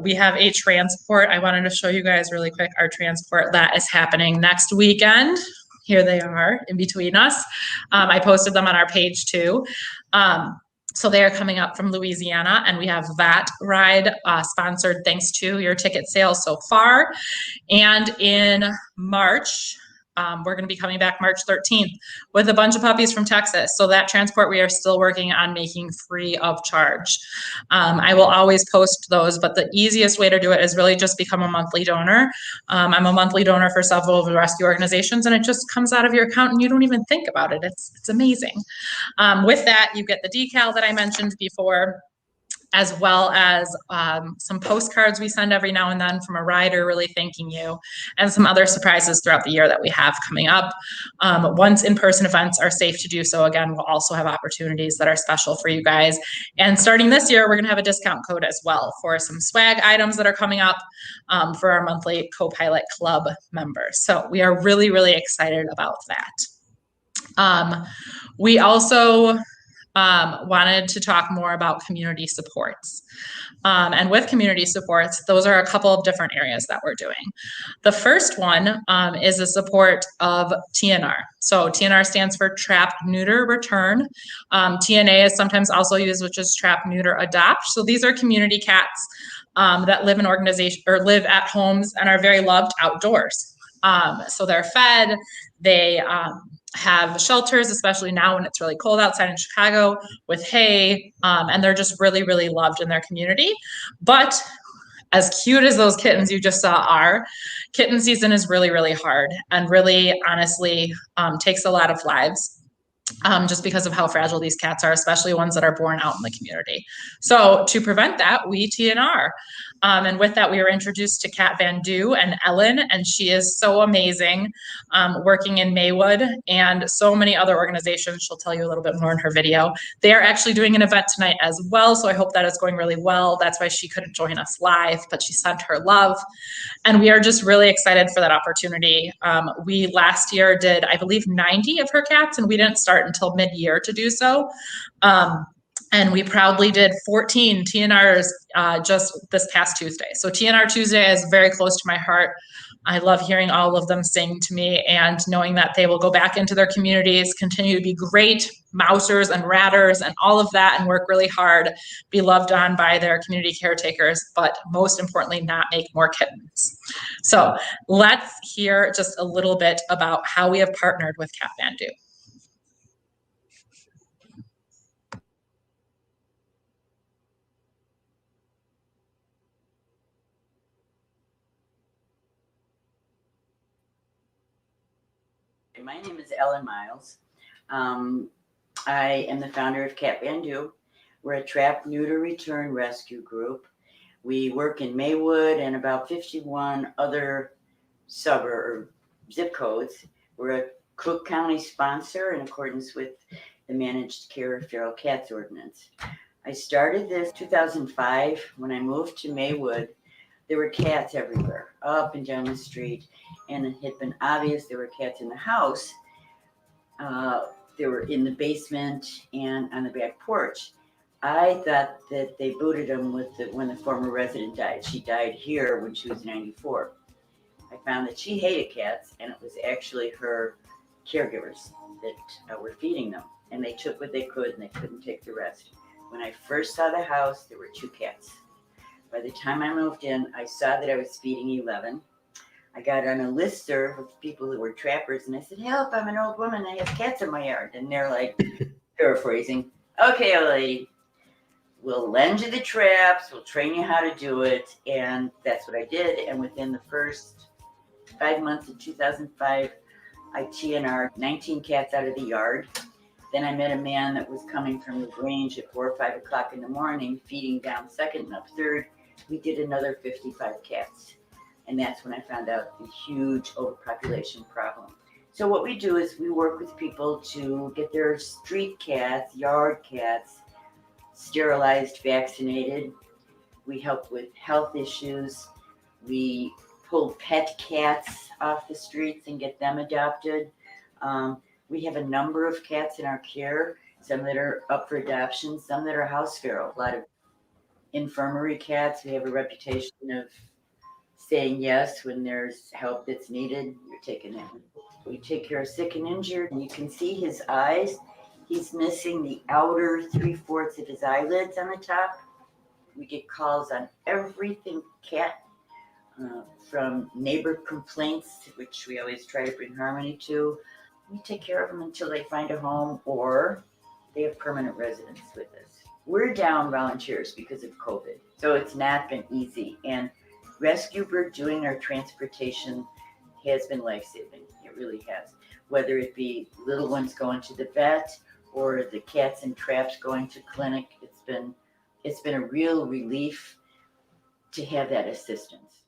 We have a transport. I wanted to show you guys really quick our transport that is happening next weekend. Here they are in between us. I posted them on our page too. So they are coming up from Louisiana, and we have that ride sponsored thanks to your ticket sales so far. And in March, we're going to be coming back March 13th with a bunch of puppies from Texas. So that transport we are still working on making free of charge. I will always post those, but the easiest way to do it is really just become a monthly donor. I'm a monthly donor for several of the rescue organizations, and it just comes out of your account and you don't even think about it. It's amazing. With that, you get the decal that I mentioned before, as well as some postcards we send every now and then from a rider really thanking you, and some other surprises throughout the year that we have coming up. Once in-person events are safe to do so again, we'll also have opportunities that are special for you guys. And starting this year, we're going to have a discount code as well for some swag items that are coming up for our monthly Co-Pilot Club members. So we are really, really excited about that. We also wanted to talk more about community supports. And with community supports, those are a couple of different areas that we're doing. The first one is the support of TNR. So TNR stands for Trap, Neuter, Return. TNA is sometimes also used, which is Trap, Neuter, Adopt. So these are community cats that live in organization or live at homes and are very loved outdoors. So they're fed, they have shelters, especially now when it's really cold outside in Chicago, with hay, and they're just really, really loved in their community. But as cute as those kittens you just saw are, kitten season is really, really hard and really honestly takes a lot of lives. Just because of how fragile these cats are, especially ones that are born out in the community. So to prevent that, we TNR. And with that, we were introduced to Kat Van Du and Ellen, and she is so amazing, working in Maywood and so many other organizations. She'll tell you a little bit more in her video. They are actually doing an event tonight as well, so I hope that is going really well. That's why she couldn't join us live, but she sent her love. And we are just really excited for that opportunity. We last year did, I believe, 90 of her cats, and we didn't start until mid-year to do so. And we proudly did 14 TNRs just this past Tuesday. So TNR Tuesday is very close to my heart. I love hearing all of them sing to me and knowing that they will go back into their communities, continue to be great mousers and ratters and all of that, and work really hard, be loved on by their community caretakers, but most importantly, not make more kittens. So let's hear just a little bit about how we have partnered with Kat Van Du. My name is Ellen Miles. I am the founder of Kat Van Du. We're a trap, neuter, return rescue group. We work in Maywood and about 51 other suburb zip codes. We're a Cook County sponsor in accordance with the Managed Care of Feral Cats Ordinance. I started this 2005 when I moved to Maywood. There were cats everywhere, up and down the street, and it had been obvious there were cats in the house. They were in the basement and on the back porch. I thought that they booted them when the former resident died. She died here when she was 94. I found that she hated cats, and it was actually her caregivers that were feeding them. And they took what they could, and they couldn't take the rest. When I first saw the house, there were 2 cats. By the time I moved in, I saw that I was feeding 11. I got on a listserv of people who were trappers, and I said, help, I'm an old woman, I have cats in my yard. And they're like, paraphrasing, okay, old lady, we'll lend you the traps, we'll train you how to do it. And that's what I did. And within the first 5 months of 2005, I TNR'd 19 cats out of the yard. Then I met a man that was coming from the range at 4 or 5 o'clock in the morning, feeding down second and up third. We did another 55 cats. And that's when I found out the huge overpopulation problem. So what we do is we work with people to get their street cats, yard cats, sterilized, vaccinated. We help with health issues. We pull pet cats off the streets and get them adopted. We have a number of cats in our care, some that are up for adoption, some that are house feral. A lot of infirmary cats. We have a reputation of saying yes when there's help that's needed. You're taking it. We take care of sick and injured, and you can see his eyes. He's missing the outer 3/4 of his eyelids on the top. We get calls on everything cat, from neighbor complaints, which we always try to bring harmony to. We take care of them until they find a home or they have permanent residence with us. We're down volunteers because of COVID, so it's not been easy. And Rescueber doing our transportation has been life-saving. It really has. Whether it be little ones going to the vet or the cats and traps going to clinic, it's been a real relief to have that assistance.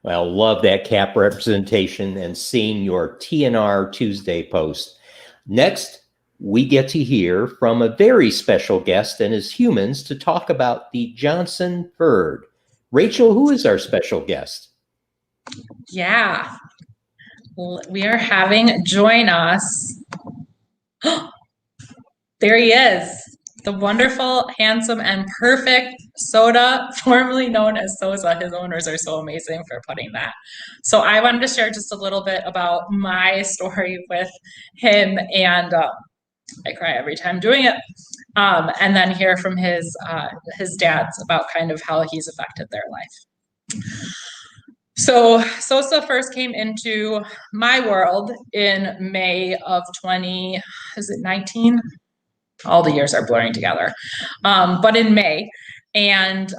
Well, love that CAP representation and seeing your TNR Tuesday post. Next, we get to hear from a very special guest and his humans to talk about the Johnson bird. Rachel, who is our special guest? Yeah, we are having join us. There he is, the wonderful, handsome, and perfect Soda, formerly known as Sosa. His owners are so amazing for putting that. So I wanted to share just a little bit about my story with him, and I cry every time doing it. And then hear from his dads about kind of how he's affected their life. So Sosa first came into my world in May of 2019? All the years are blurring together. But in May, and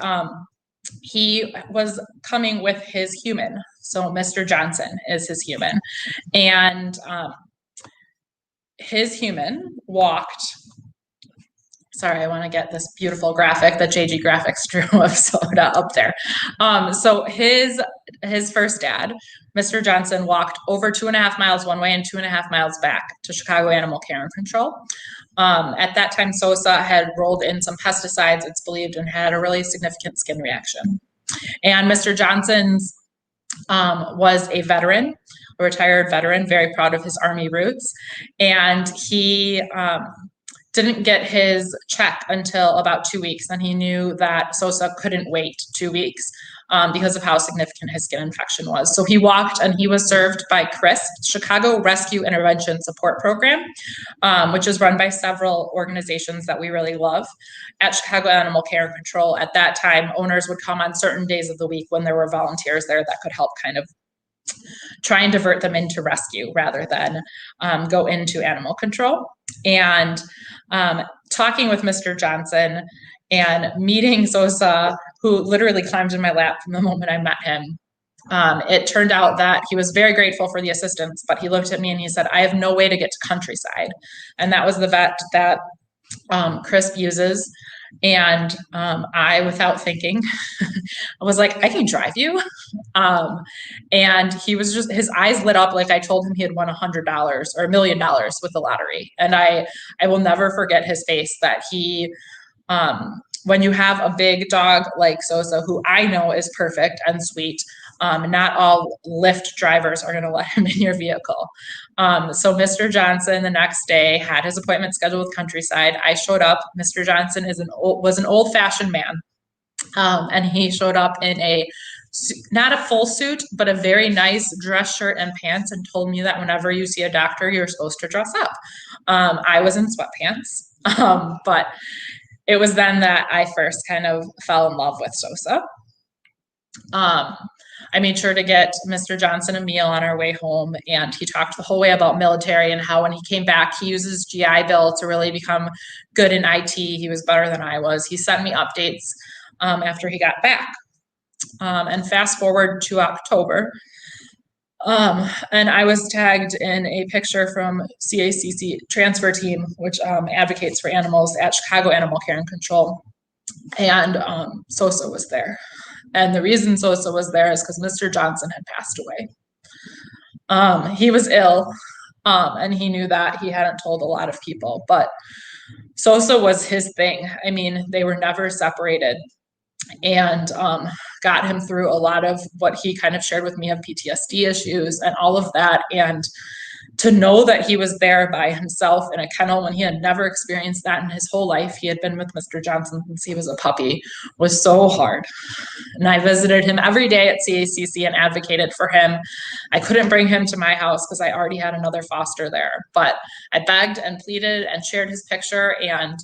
he was coming with his human. So Mr. Johnson is his human. And his human walked sorry, I want to get this beautiful graphic that JG Graphics drew of Soda up there. So his first dad, Mr. Johnson, walked over 2.5 miles one way and 2.5 miles back to Chicago Animal Care and Control. At that time, Sosa had rolled in some pesticides, it's believed, and had a really significant skin reaction. And Mr. Johnson's was a veteran, a retired veteran, very proud of his Army roots. And he didn't get his check until about 2 weeks. And he knew that Sosa couldn't wait 2 weeks because of how significant his skin infection was. So he walked and he was served by CRISP, Chicago Rescue Intervention Support Program, which is run by several organizations that we really love at Chicago Animal Care and Control. At that time, owners would come on certain days of the week when there were volunteers there that could help kind of try and divert them into rescue rather than go into animal control. And talking with Mr. Johnson and meeting Sosa, who literally climbed in my lap from the moment I met him, it turned out that he was very grateful for the assistance, but he looked at me and he said, I have no way to get to Countryside. And that was the vet that CRISP uses. And I, without thinking, I was like, I can drive you. And he was just, his eyes lit up like I told him he had won $100 or $1 million with the lottery. And I will never forget his face that he, when you have a big dog like Sosa, who I know is perfect and sweet, not all Lyft drivers are going to let him in your vehicle. So Mr. Johnson the next day had his appointment scheduled with Countryside. I showed up. Mr. Johnson was an old-fashioned man, and he showed up in not a full suit, but a very nice dress shirt and pants, and told me that whenever you see a doctor, you're supposed to dress up. I was in sweatpants, but it was then that I first kind of fell in love with Sosa. I made sure to get Mr. Johnson a meal on our way home, and he talked the whole way about military and how when he came back, he used his GI Bill to really become good in IT. He was better than I was. He sent me updates after he got back. And fast forward to October, and I was tagged in a picture from CACC transfer team, which advocates for animals at Chicago Animal Care and Control. And Sosa was there. And the reason Sosa was there is because Mr. Johnson had passed away. He was ill, and he knew that. He hadn't told a lot of people, but Sosa was his thing. I mean, they were never separated, and got him through a lot of what he kind of shared with me of PTSD issues and all of that. And to know that he was there by himself in a kennel when he had never experienced that in his whole life, he had been with Mr. Johnson since he was a puppy, was so hard. And I visited him every day at CACC and advocated for him. I couldn't bring him to my house because I already had another foster there, but I begged and pleaded and shared his picture and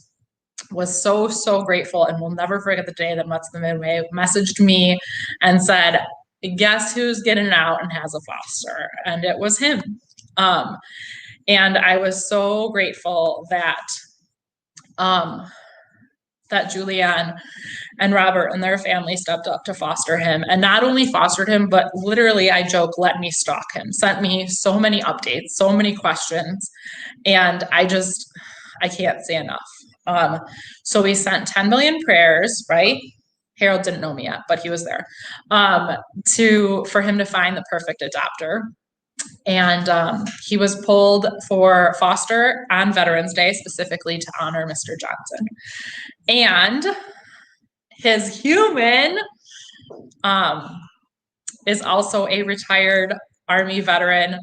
was so, so grateful, and will never forget the day that Mutz the Midway messaged me and said, guess who's getting out and has a foster? And it was him. And I was so grateful that that Julianne and Robert and their family stepped up to foster him, and not only fostered him, but literally, I joke, let me stalk him, sent me so many updates, so many questions. And I can't say enough. So we sent 10 million prayers, right? Harold didn't know me yet, but he was there, for him to find the perfect adopter. And he was pulled for foster on Veterans Day, specifically to honor Mr. Johnson. And his human is also a retired Army veteran,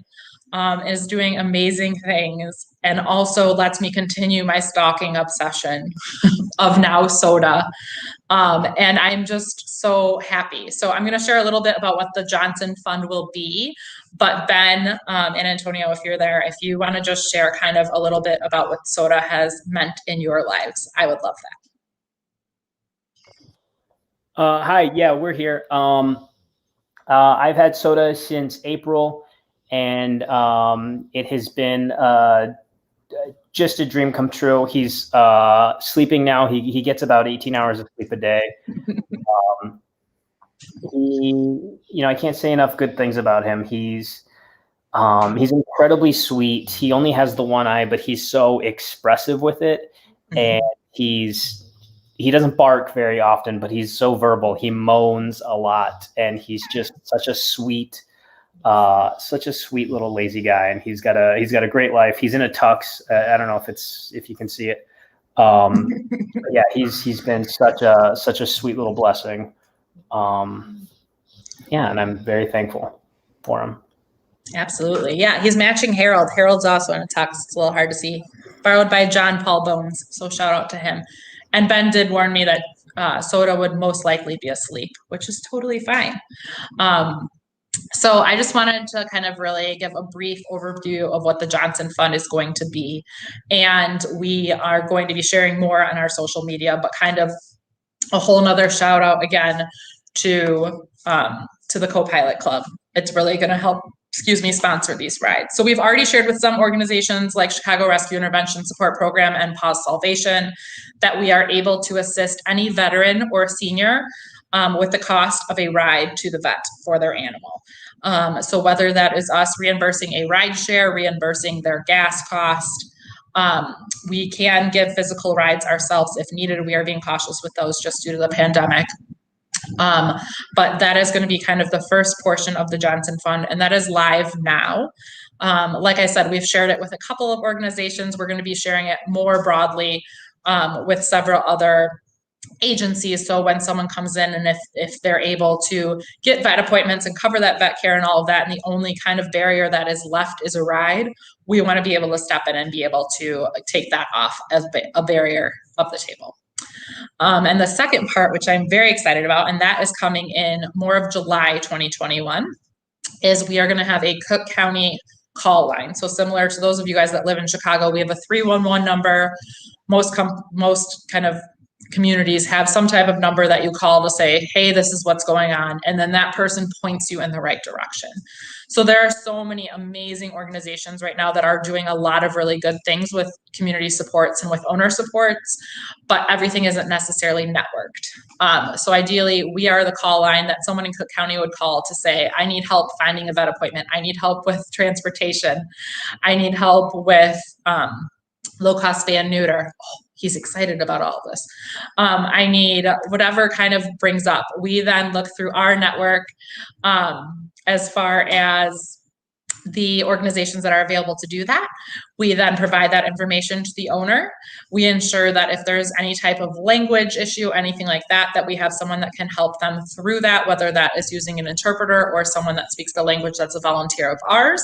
is doing amazing things, and also lets me continue my stalking obsession of now Soda. And I'm just so happy. So I'm going to share a little bit about what the Johnson Fund will be. But Ben and Antonio, if you're there, if you want to just share kind of a little bit about what Soda has meant in your lives, I would love that. Hi, yeah, we're here. I've had Soda since April, and it has been just a dream come true. He's sleeping now. He gets about 18 hours of sleep a day. I can't say enough good things about him. He's incredibly sweet. He only has the one eye, but he's so expressive with it. And he doesn't bark very often, but he's so verbal. He moans a lot, and he's just such a sweet little lazy guy. And he's got a great life. He's in a tux. I don't know if you can see it. Yeah, he's been such a sweet little blessing. Yeah, and I'm very thankful for him. Absolutely. Yeah, he's matching Harold. Harold's also in a tux. It's a little hard to see. Borrowed by John Paul Bones. So shout out to him. And Ben did warn me that Soda would most likely be asleep, which is totally fine. So I just wanted to kind of really give a brief overview of what the Johnson Fund is going to be. And we are going to be sharing more on our social media, but kind of a whole nother shout out again to the Co-Pilot Club. It's really going to help, sponsor these rides. So we've already shared with some organizations like Chicago Rescue Intervention Support Program and Paws Salvation that we are able to assist any veteran or senior with the cost of a ride to the vet for their animal. So whether that is us reimbursing a ride share, reimbursing their gas cost, we can give physical rides ourselves if needed. We are being cautious with those just due to the pandemic. But that is going to be kind of the first portion of the Johnson Fund, and that is live now. Like I said, we've shared it with a couple of organizations. We're going to be sharing it more broadly with several other agencies. So when someone comes in and if they're able to get vet appointments and cover that vet care and all of that, and the only kind of barrier that is left is a ride, we want to be able to step in and be able to take that off as a barrier of the table. And the second part, which I'm very excited about, and that is coming in more of July 2021, is we are going to have a Cook County call line. So similar to those of you guys that live in Chicago, we have a 311 number. Most kind of communities have some type of number that you call to say, hey, this is what's going on. And then that person points you in the right direction. So there are so many amazing organizations right now that are doing a lot of really good things with community supports and with owner supports, but everything isn't necessarily networked. So ideally, we are the call line that someone in Cook County would call to say, I need help finding a vet appointment. I need help with transportation. I need help with low-cost spay and neuter. Oh, he's excited about all of this. I need whatever kind of brings up. We then look through our network as far as the organizations that are available to do that. We then provide that information to the owner. We ensure that if there's any type of language issue, anything like that, that we have someone that can help them through that, whether that is using an interpreter or someone that speaks the language that's a volunteer of ours.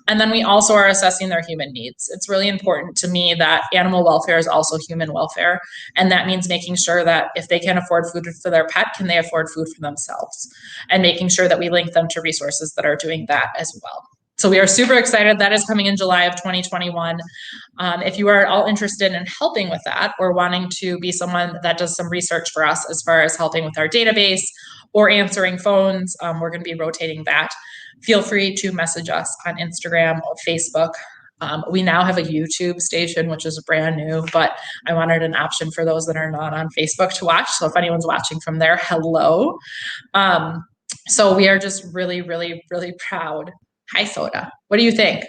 And then we also are assessing their human needs. It's really important to me that animal welfare is also human welfare. And that means making sure that if they can afford food for their pet, can they afford food for themselves? And making sure that we link them to resources that are doing that as well. So we are super excited. That is coming in July of 2021. If you are all interested in helping with that or wanting to be someone that does some research for us as far as helping with our database or answering phones, we're going to be rotating that. Feel free to message us on Instagram or Facebook. We now have a YouTube station, which is brand new, but I wanted an option for those that are not on Facebook to watch. So if anyone's watching from there, hello. So we are just really, really, really proud. Hi, Soda. What do you think?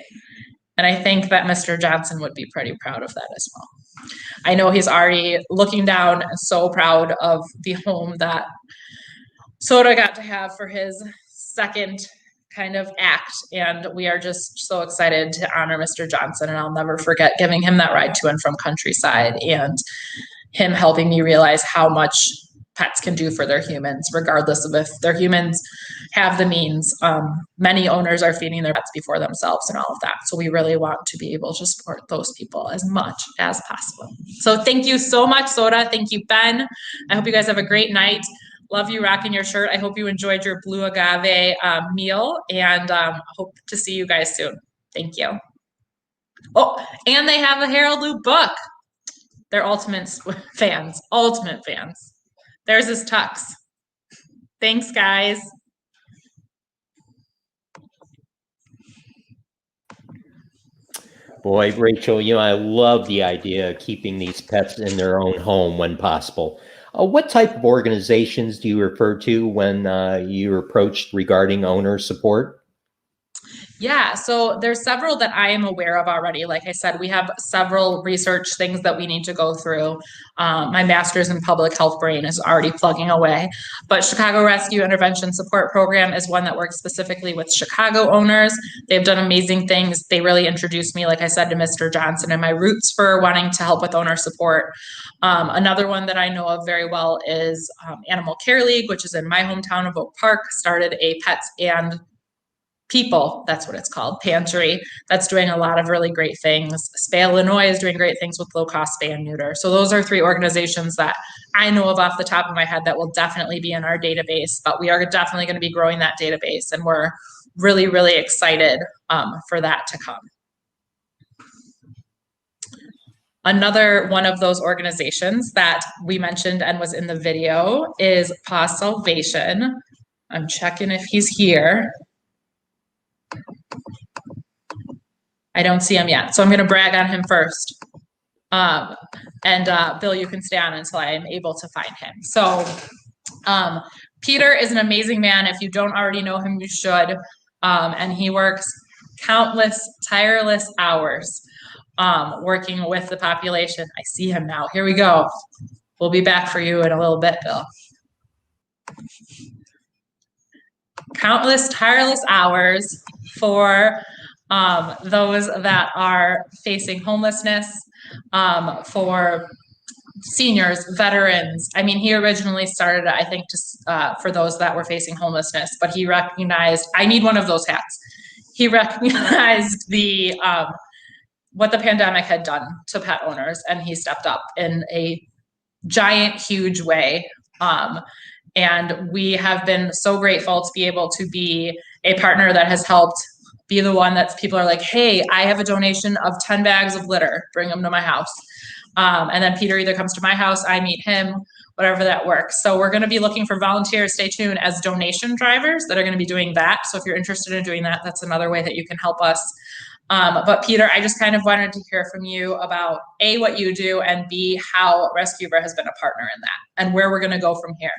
And I think that Mr. Johnson would be pretty proud of that as well. I know he's already looking down and so proud of the home that Soda got to have for his second kind of act. And we are just so excited to honor Mr. Johnson. And I'll never forget giving him that ride to and from Countryside and him helping me realize how much pets can do for their humans, regardless of if their humans have the means. Many owners are feeding their pets before themselves and all of that. So we really want to be able to support those people as much as possible. So thank you so much, Soda. Thank you, Ben. I hope you guys have a great night. Love you rocking your shirt. I hope you enjoyed your blue agave meal, and hope to see you guys soon. Thank you. Oh, and they have a Harold Loop book. They're ultimate fans. There's his tux. Thanks, guys. Boy, Rachel, I love the idea of keeping these pets in their own home when possible. What type of organizations do you refer to when you're approached regarding owner support? Yeah, so there's several that I am aware of already. Like I said, we have several research things that we need to go through. My master's in public health brain is already plugging away. But Chicago Rescue Intervention Support Program is one that works specifically with Chicago owners. They've done amazing things. They really introduced me, like I said, to Mr. Johnson and my roots for wanting to help with owner support. Another one that I know of very well is Animal Care League, which is in my hometown of Oak Park, started a pets and people, that's what it's called, pantry, that's doing a lot of really great things. Spay Illinois is doing great things with low-cost spay and neuter. So those are 3 organizations that I know of off the top of my head that will definitely be in our database, but we are definitely going to be growing that database, and we're really, really excited for that to come. Another one of those organizations that we mentioned and was in the video is Paw Salvation. I'm checking if he's here. I don't see him yet, so I'm going to brag on him first. Bill, you can stay on until I am able to find him. So Peter is an amazing man. If you don't already know him, you should. And he works countless, tireless hours working with the population. I see him now. Here we go. We'll be back for you in a little bit, Bill. Countless, tireless hours for those that are facing homelessness, for seniors, veterans. I mean, he originally started, I think, for those that were facing homelessness, but he recognized, I need one of those hats. He recognized the what the pandemic had done to pet owners, and he stepped up in a giant, huge way. And we have been so grateful to be able to be a partner that has helped be the one that people are like, hey, I have a donation of 10 bags of litter, bring them to my house. And then Peter either comes to my house, I meet him, whatever that works. So we're going to be looking for volunteers, stay tuned, as donation drivers that are going to be doing that. So if you're interested in doing that, that's another way that you can help us. But Peter, I just kind of wanted to hear from you about A, what you do, and B, how Rescueber has been a partner in that and where we're going to go from here.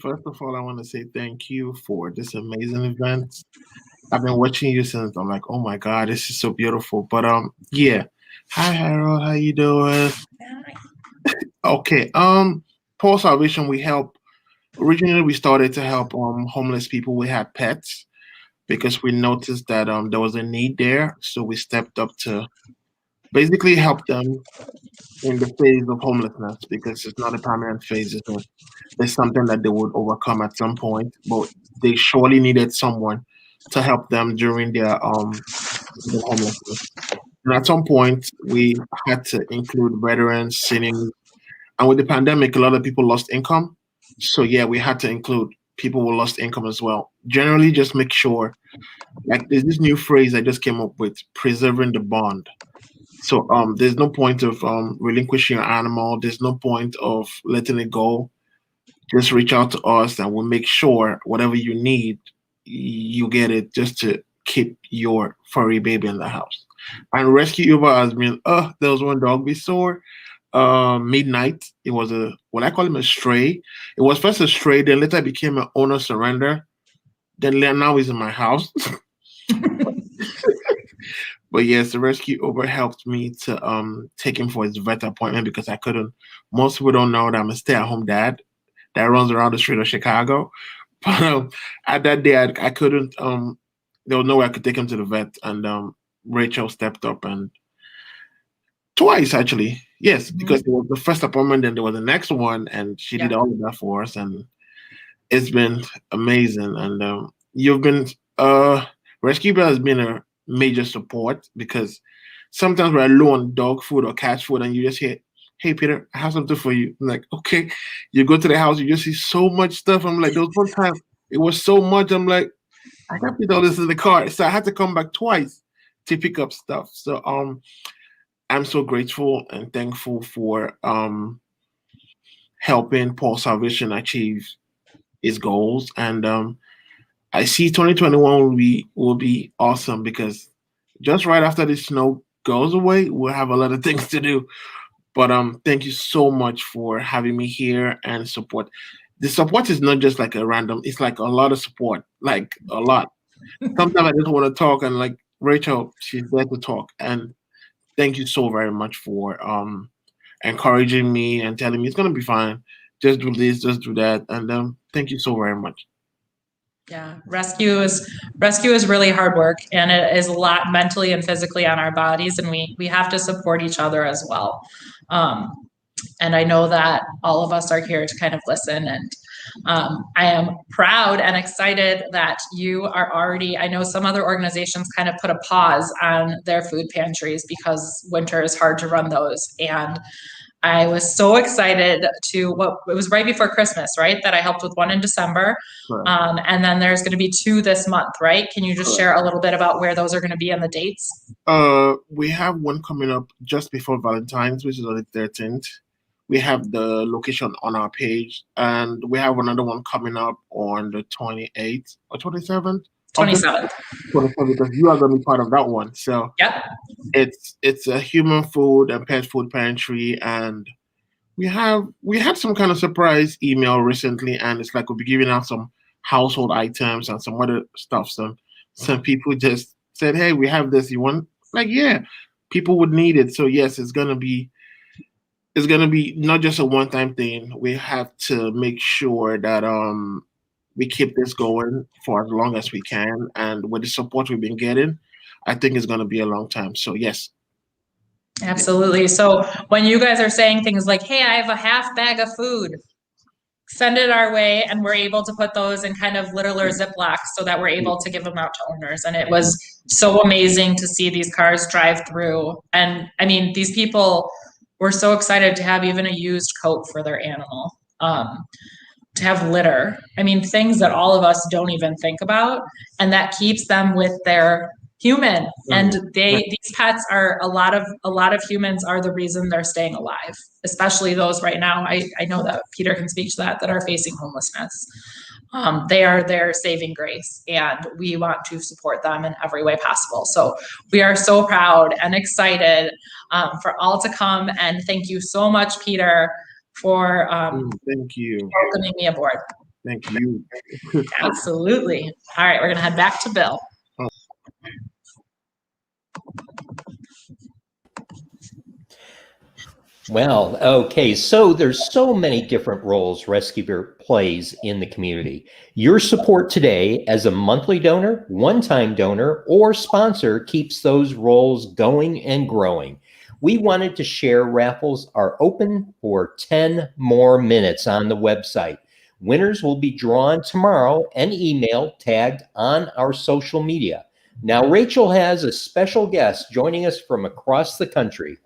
First of all, I want to say thank you for this amazing event. I've been watching you since I'm like, oh my God, this is so beautiful. But yeah. Hi Harold, how you doing? Okay. Paw Salvation, we help. Originally we started to help homeless people who had pets because we noticed that there was a need there. So we stepped up to basically help them in the phase of homelessness, because it's not a permanent phase. It's something that they would overcome at some point, but they surely needed someone to help them during their homelessness. And at some point, we had to include veterans, seniors, and with the pandemic, a lot of people lost income. So yeah, we had to include people who lost income as well. Generally, just make sure, like there's this new phrase I just came up with, preserving the bond. So there's no point of relinquishing your animal. There's no point of letting it go. Just reach out to us and we'll make sure whatever you need, you get it, just to keep your furry baby in the house. And Rescueber has been, there was one dog we saw midnight. It was I call him a stray. It was first a stray, then later became an owner surrender. Then now he's in my house. But yes, the Rescueber helped me to take him for his vet appointment because I couldn't. Most people don't know that I'm a stay-at-home dad that runs around the street of Chicago. But at that day, I couldn't. There was no way I could take him to the vet, and Rachel stepped up, and twice actually. Yes, because there was the first appointment, then there was the next one, and she did all of that for us, and it's been amazing. And you've been Rescueber has been a major support, because sometimes we're low on dog food or cat food, and you just hear, hey Peter, I have something for you. I'm like, okay. You go to the house, you just see so much stuff. I'm like, there was one time it was so much. I'm like, I got to put all this in the car. So I had to come back twice to pick up stuff. So I'm so grateful and thankful for helping Paw Salvation achieve its goals. And I see 2021 will be awesome, because just right after the snow goes away, we'll have a lot of things to do. But thank you so much for having me here and support. The support is not just like a random, it's like a lot of support, like a lot. sometimes I just want to talk, and like Rachel, she's there to talk. And thank you so very much for encouraging me and telling me it's gonna be fine. Just do this, just do that, and thank you so very much. Yeah, rescue is really hard work, and it is a lot mentally and physically on our bodies, and we have to support each other as well. And I know that all of us are here to kind of listen, and I am proud and excited that you are already, I know some other organizations kind of put a pause on their food pantries because winter is hard to run those. And I was so excited it was right before Christmas, right? That I helped with one in December. And then there's going to be 2 this month, right? Can you just share a little bit about where those are going to be and the dates? We have one coming up just before Valentine's, which is on the 13th. We have the location on our page, and we have another one coming up on the 28th or 27th. 27th. 27th, because you are going to be part of that one. So yep. It's a human food and pet food pantry, and we had some kind of surprise email recently, and it's like we'll be giving out some household items and some other stuff. Some people just said, "Hey, we have this. You want?" Like, yeah, people would need it. So yes, it's gonna be not just a one-time thing. We have to make sure that we keep this going for as long as we can, and with the support we've been getting, I think it's gonna be a long time. So yes. Absolutely. So when you guys are saying things like, "Hey, I have a half bag of food," send it our way, and we're able to put those in kind of littler Ziplocs so that we're able to give them out to owners. And it was so amazing to see these cars drive through. And I mean, these people were so excited to have even a used coat for their animal, to have litter. I mean, things that all of us don't even think about, and that keeps them with their human. And these pets are a lot of humans are the reason they're staying alive, especially those right now. I know that Peter can speak to that are facing homelessness. They are their saving grace, and we want to support them in every way possible. So we are so proud and excited for all to come. And thank you so much, Peter, for thank you welcoming me aboard. Thank you. Absolutely. All right, we're gonna head back to Bill. Well, okay, so there's so many different roles Rescueber plays in the community. Your support today as a monthly donor, one-time donor, or sponsor keeps those roles going and growing. We wanted to share raffles are open for 10 more minutes on the website. Winners will be drawn tomorrow and email tagged on our social media. Now, Rachel has a special guest joining us from across the country.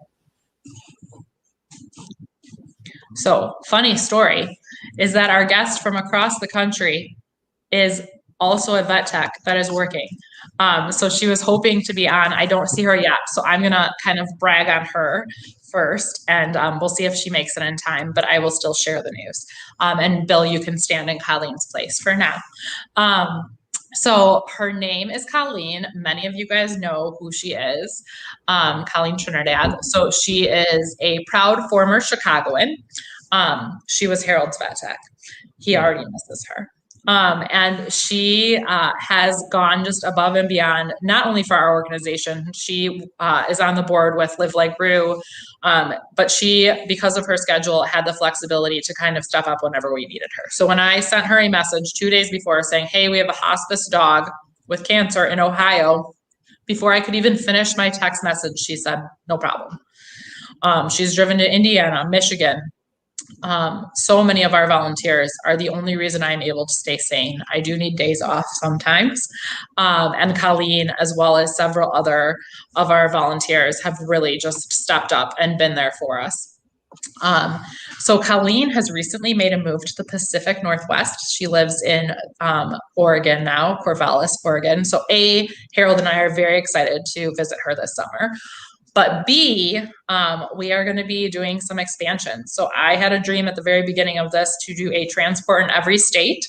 So, funny story is that our guest from across the country is also a vet tech that is working. So she was hoping to be on. I don't see her yet, so I'm gonna kind of brag on her first, and we'll see if she makes it in time, but I will still share the news. And Bill, you can stand in Colleen's place for now. So her name is Colleen. Many of you guys know who she is, Colleen Trinidad. So she is a proud former Chicagoan. She was Harold's vet tech. He already misses her. And she has gone just above and beyond, not only for our organization. She is on the board with Live Like Rue, but she, because of her schedule, had the flexibility to kind of step up whenever we needed her. So when I sent her a message 2 days before saying, "Hey, we have a hospice dog with cancer in Ohio," before I could even finish my text message, she said, "No problem." She's driven to Indiana, Michigan. So many of our volunteers are the only reason I'm able to stay sane. I do need days off sometimes. And Colleen, as well as several other of our volunteers, have really just stepped up and been there for us. So Colleen has recently made a move to the Pacific Northwest. She lives in Oregon now, Corvallis, Oregon. So A, Harold and I are very excited to visit her this summer. But B, we are going to be doing some expansion. So I had a dream at the very beginning of this to do a transport in every state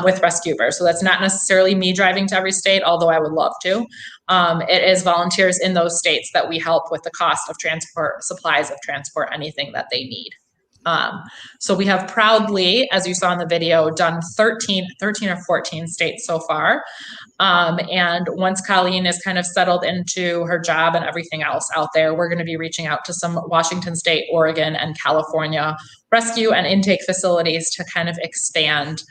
with Rescueber. So that's not necessarily me driving to every state, although I would love to. It is volunteers in those states that we help with the cost of transport, supplies of transport, anything that they need. So we have proudly, as you saw in the video, done 13 or 14 states so far. And once Colleen is kind of settled into her job and everything else out there, we're going to be reaching out to some Washington State, Oregon, and California rescue and intake facilities to kind of expand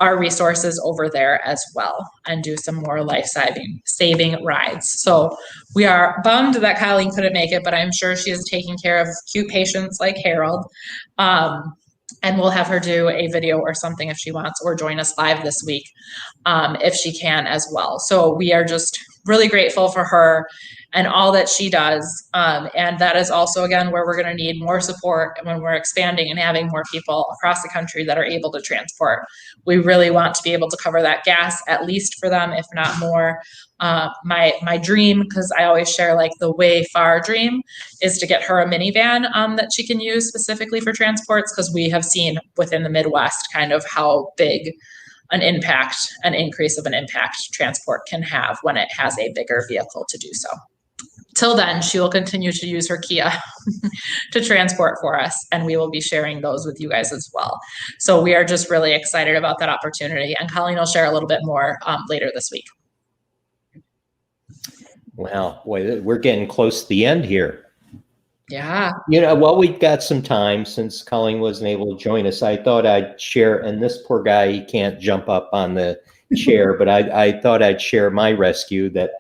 our resources over there as well and do some more life-saving rides. So we are bummed that Colleen couldn't make it, but I'm sure she is taking care of cute patients like Harold. And we'll have her do a video or something if she wants, or join us live this week if she can as well. So we are just really grateful for her and all that she does. And that is also, again, where we're going to need more support when we're expanding and having more people across the country that are able to transport. We really want to be able to cover that gas, at least for them, if not more. My dream, because I always share like the way far dream, is to get her a minivan that she can use specifically for transports, because we have seen within the Midwest kind of how big an increase of an impact transport can have when it has a bigger vehicle to do so. Till then, she will continue to use her Kia to transport for us, and we will be sharing those with you guys as well. So we are just really excited about that opportunity, and Colleen will share a little bit more later this week. Wow, boy, we're getting close to the end here. Yeah. You know, well, we've got some time since Colleen wasn't able to join us. I thought I'd share, and this poor guy, he can't jump up on the chair, but I thought I'd share my rescue that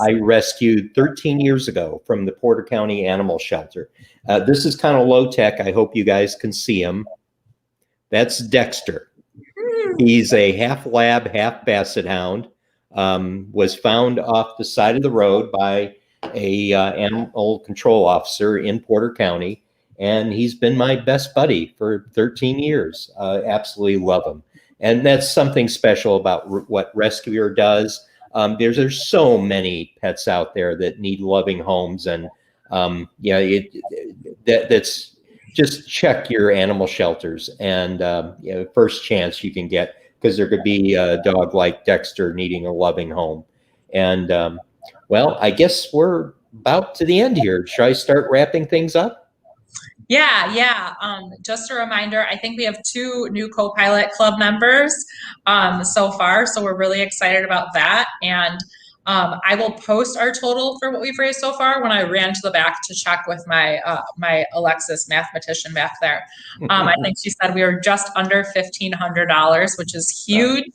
I rescued 13 years ago from the Porter County Animal Shelter. This is kind of low tech. I hope you guys can see him. That's Dexter. He's a half lab, half basset hound. Was found off the side of the road by a animal control officer in Porter County, and he's been my best buddy for 13 years. Absolutely love him. And that's something special about what Rescueber does. There's so many pets out there that need loving homes, and that's just check your animal shelters and first chance you can get, because there could be a dog like Dexter needing a loving home. And well, I guess we're about to the end here. Should I start wrapping things up? Yeah. Just a reminder, I think we have 2 new co-pilot club members so far, so we're really excited about that. And I will post our total for what we've raised so far when I ran to the back to check with my my Alexis mathematician back there. I think she said we were just under $1,500, which is huge.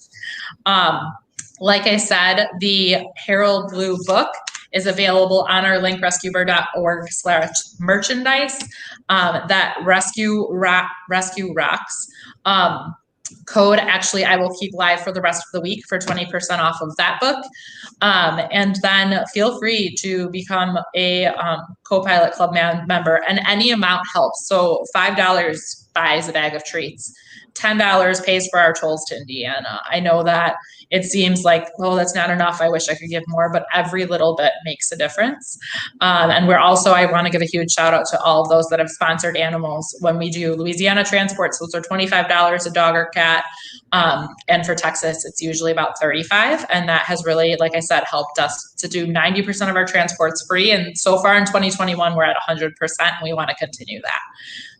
Like I said, the Harold Blue book is available on our link, rescueber.org/merchandise. That Rescue Rocks code, actually, I will keep live for the rest of the week for 20% off of that book. And then feel free to become a co-pilot club member, and any amount helps. So $5 buys a bag of treats. $10 pays for our tolls to Indiana. I know that it seems like, oh, that's not enough. I wish I could give more, but every little bit makes a difference. And we're also, I want to give a huge shout out to all of those that have sponsored animals. When we do Louisiana transports, those are $25 a dog or cat. And for Texas, it's usually about $35. And that has really, like I said, helped us to do 90% of our transports free. And so far in 2021, we're at 100%, and we want to continue that.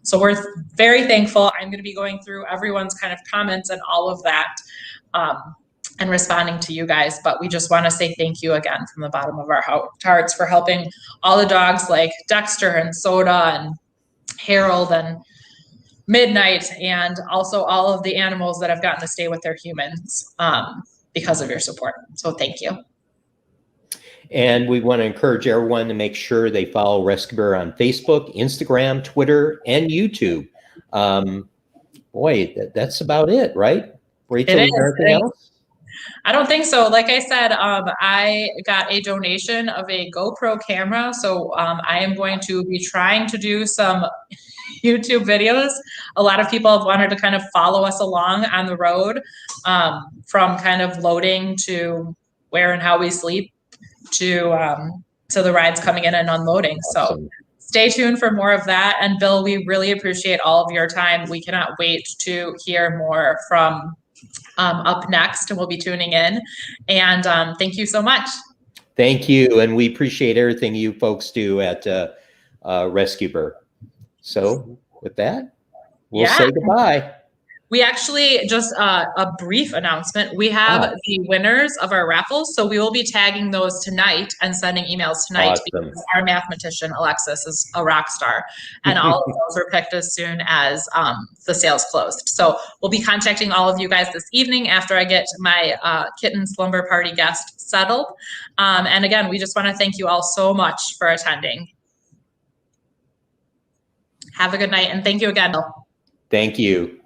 So we're very thankful. I'm going to be going through everyone's kind of comments and all of that and responding to you guys. But we just want to say thank you again from the bottom of our hearts for helping all the dogs like Dexter and Soda and Harold and Midnight, and also all of the animals that have gotten to stay with their humans because of your support. So thank you. And we want to encourage everyone to make sure they follow Rescueber on Facebook, Instagram, Twitter, and YouTube. Boy, that's about it, right? Rachel, is there anything else? I don't think so. Like I said, I got a donation of a GoPro camera. So I am going to be trying to do some YouTube videos. A lot of people have wanted to kind of follow us along on the road, from kind of loading to where and how we sleep to the rides coming in and unloading. So stay tuned for more of that. And Bill, we really appreciate all of your time. We cannot wait to hear more from Up Next, and we'll be tuning in. And thank you so much. Thank you. And we appreciate everything you folks do at Rescueber. So with that, we'll Yeah. say goodbye. We actually, just a brief announcement. We have the winners of our raffles. So we will be tagging those tonight and sending emails tonight because our mathematician, Alexis, is a rock star. And all of those were picked as soon as the sales closed. So we'll be contacting all of you guys this evening after I get my kitten slumber party guest settled. And again, we just want to thank you all so much for attending. Have a good night. And thank you again. Thank you.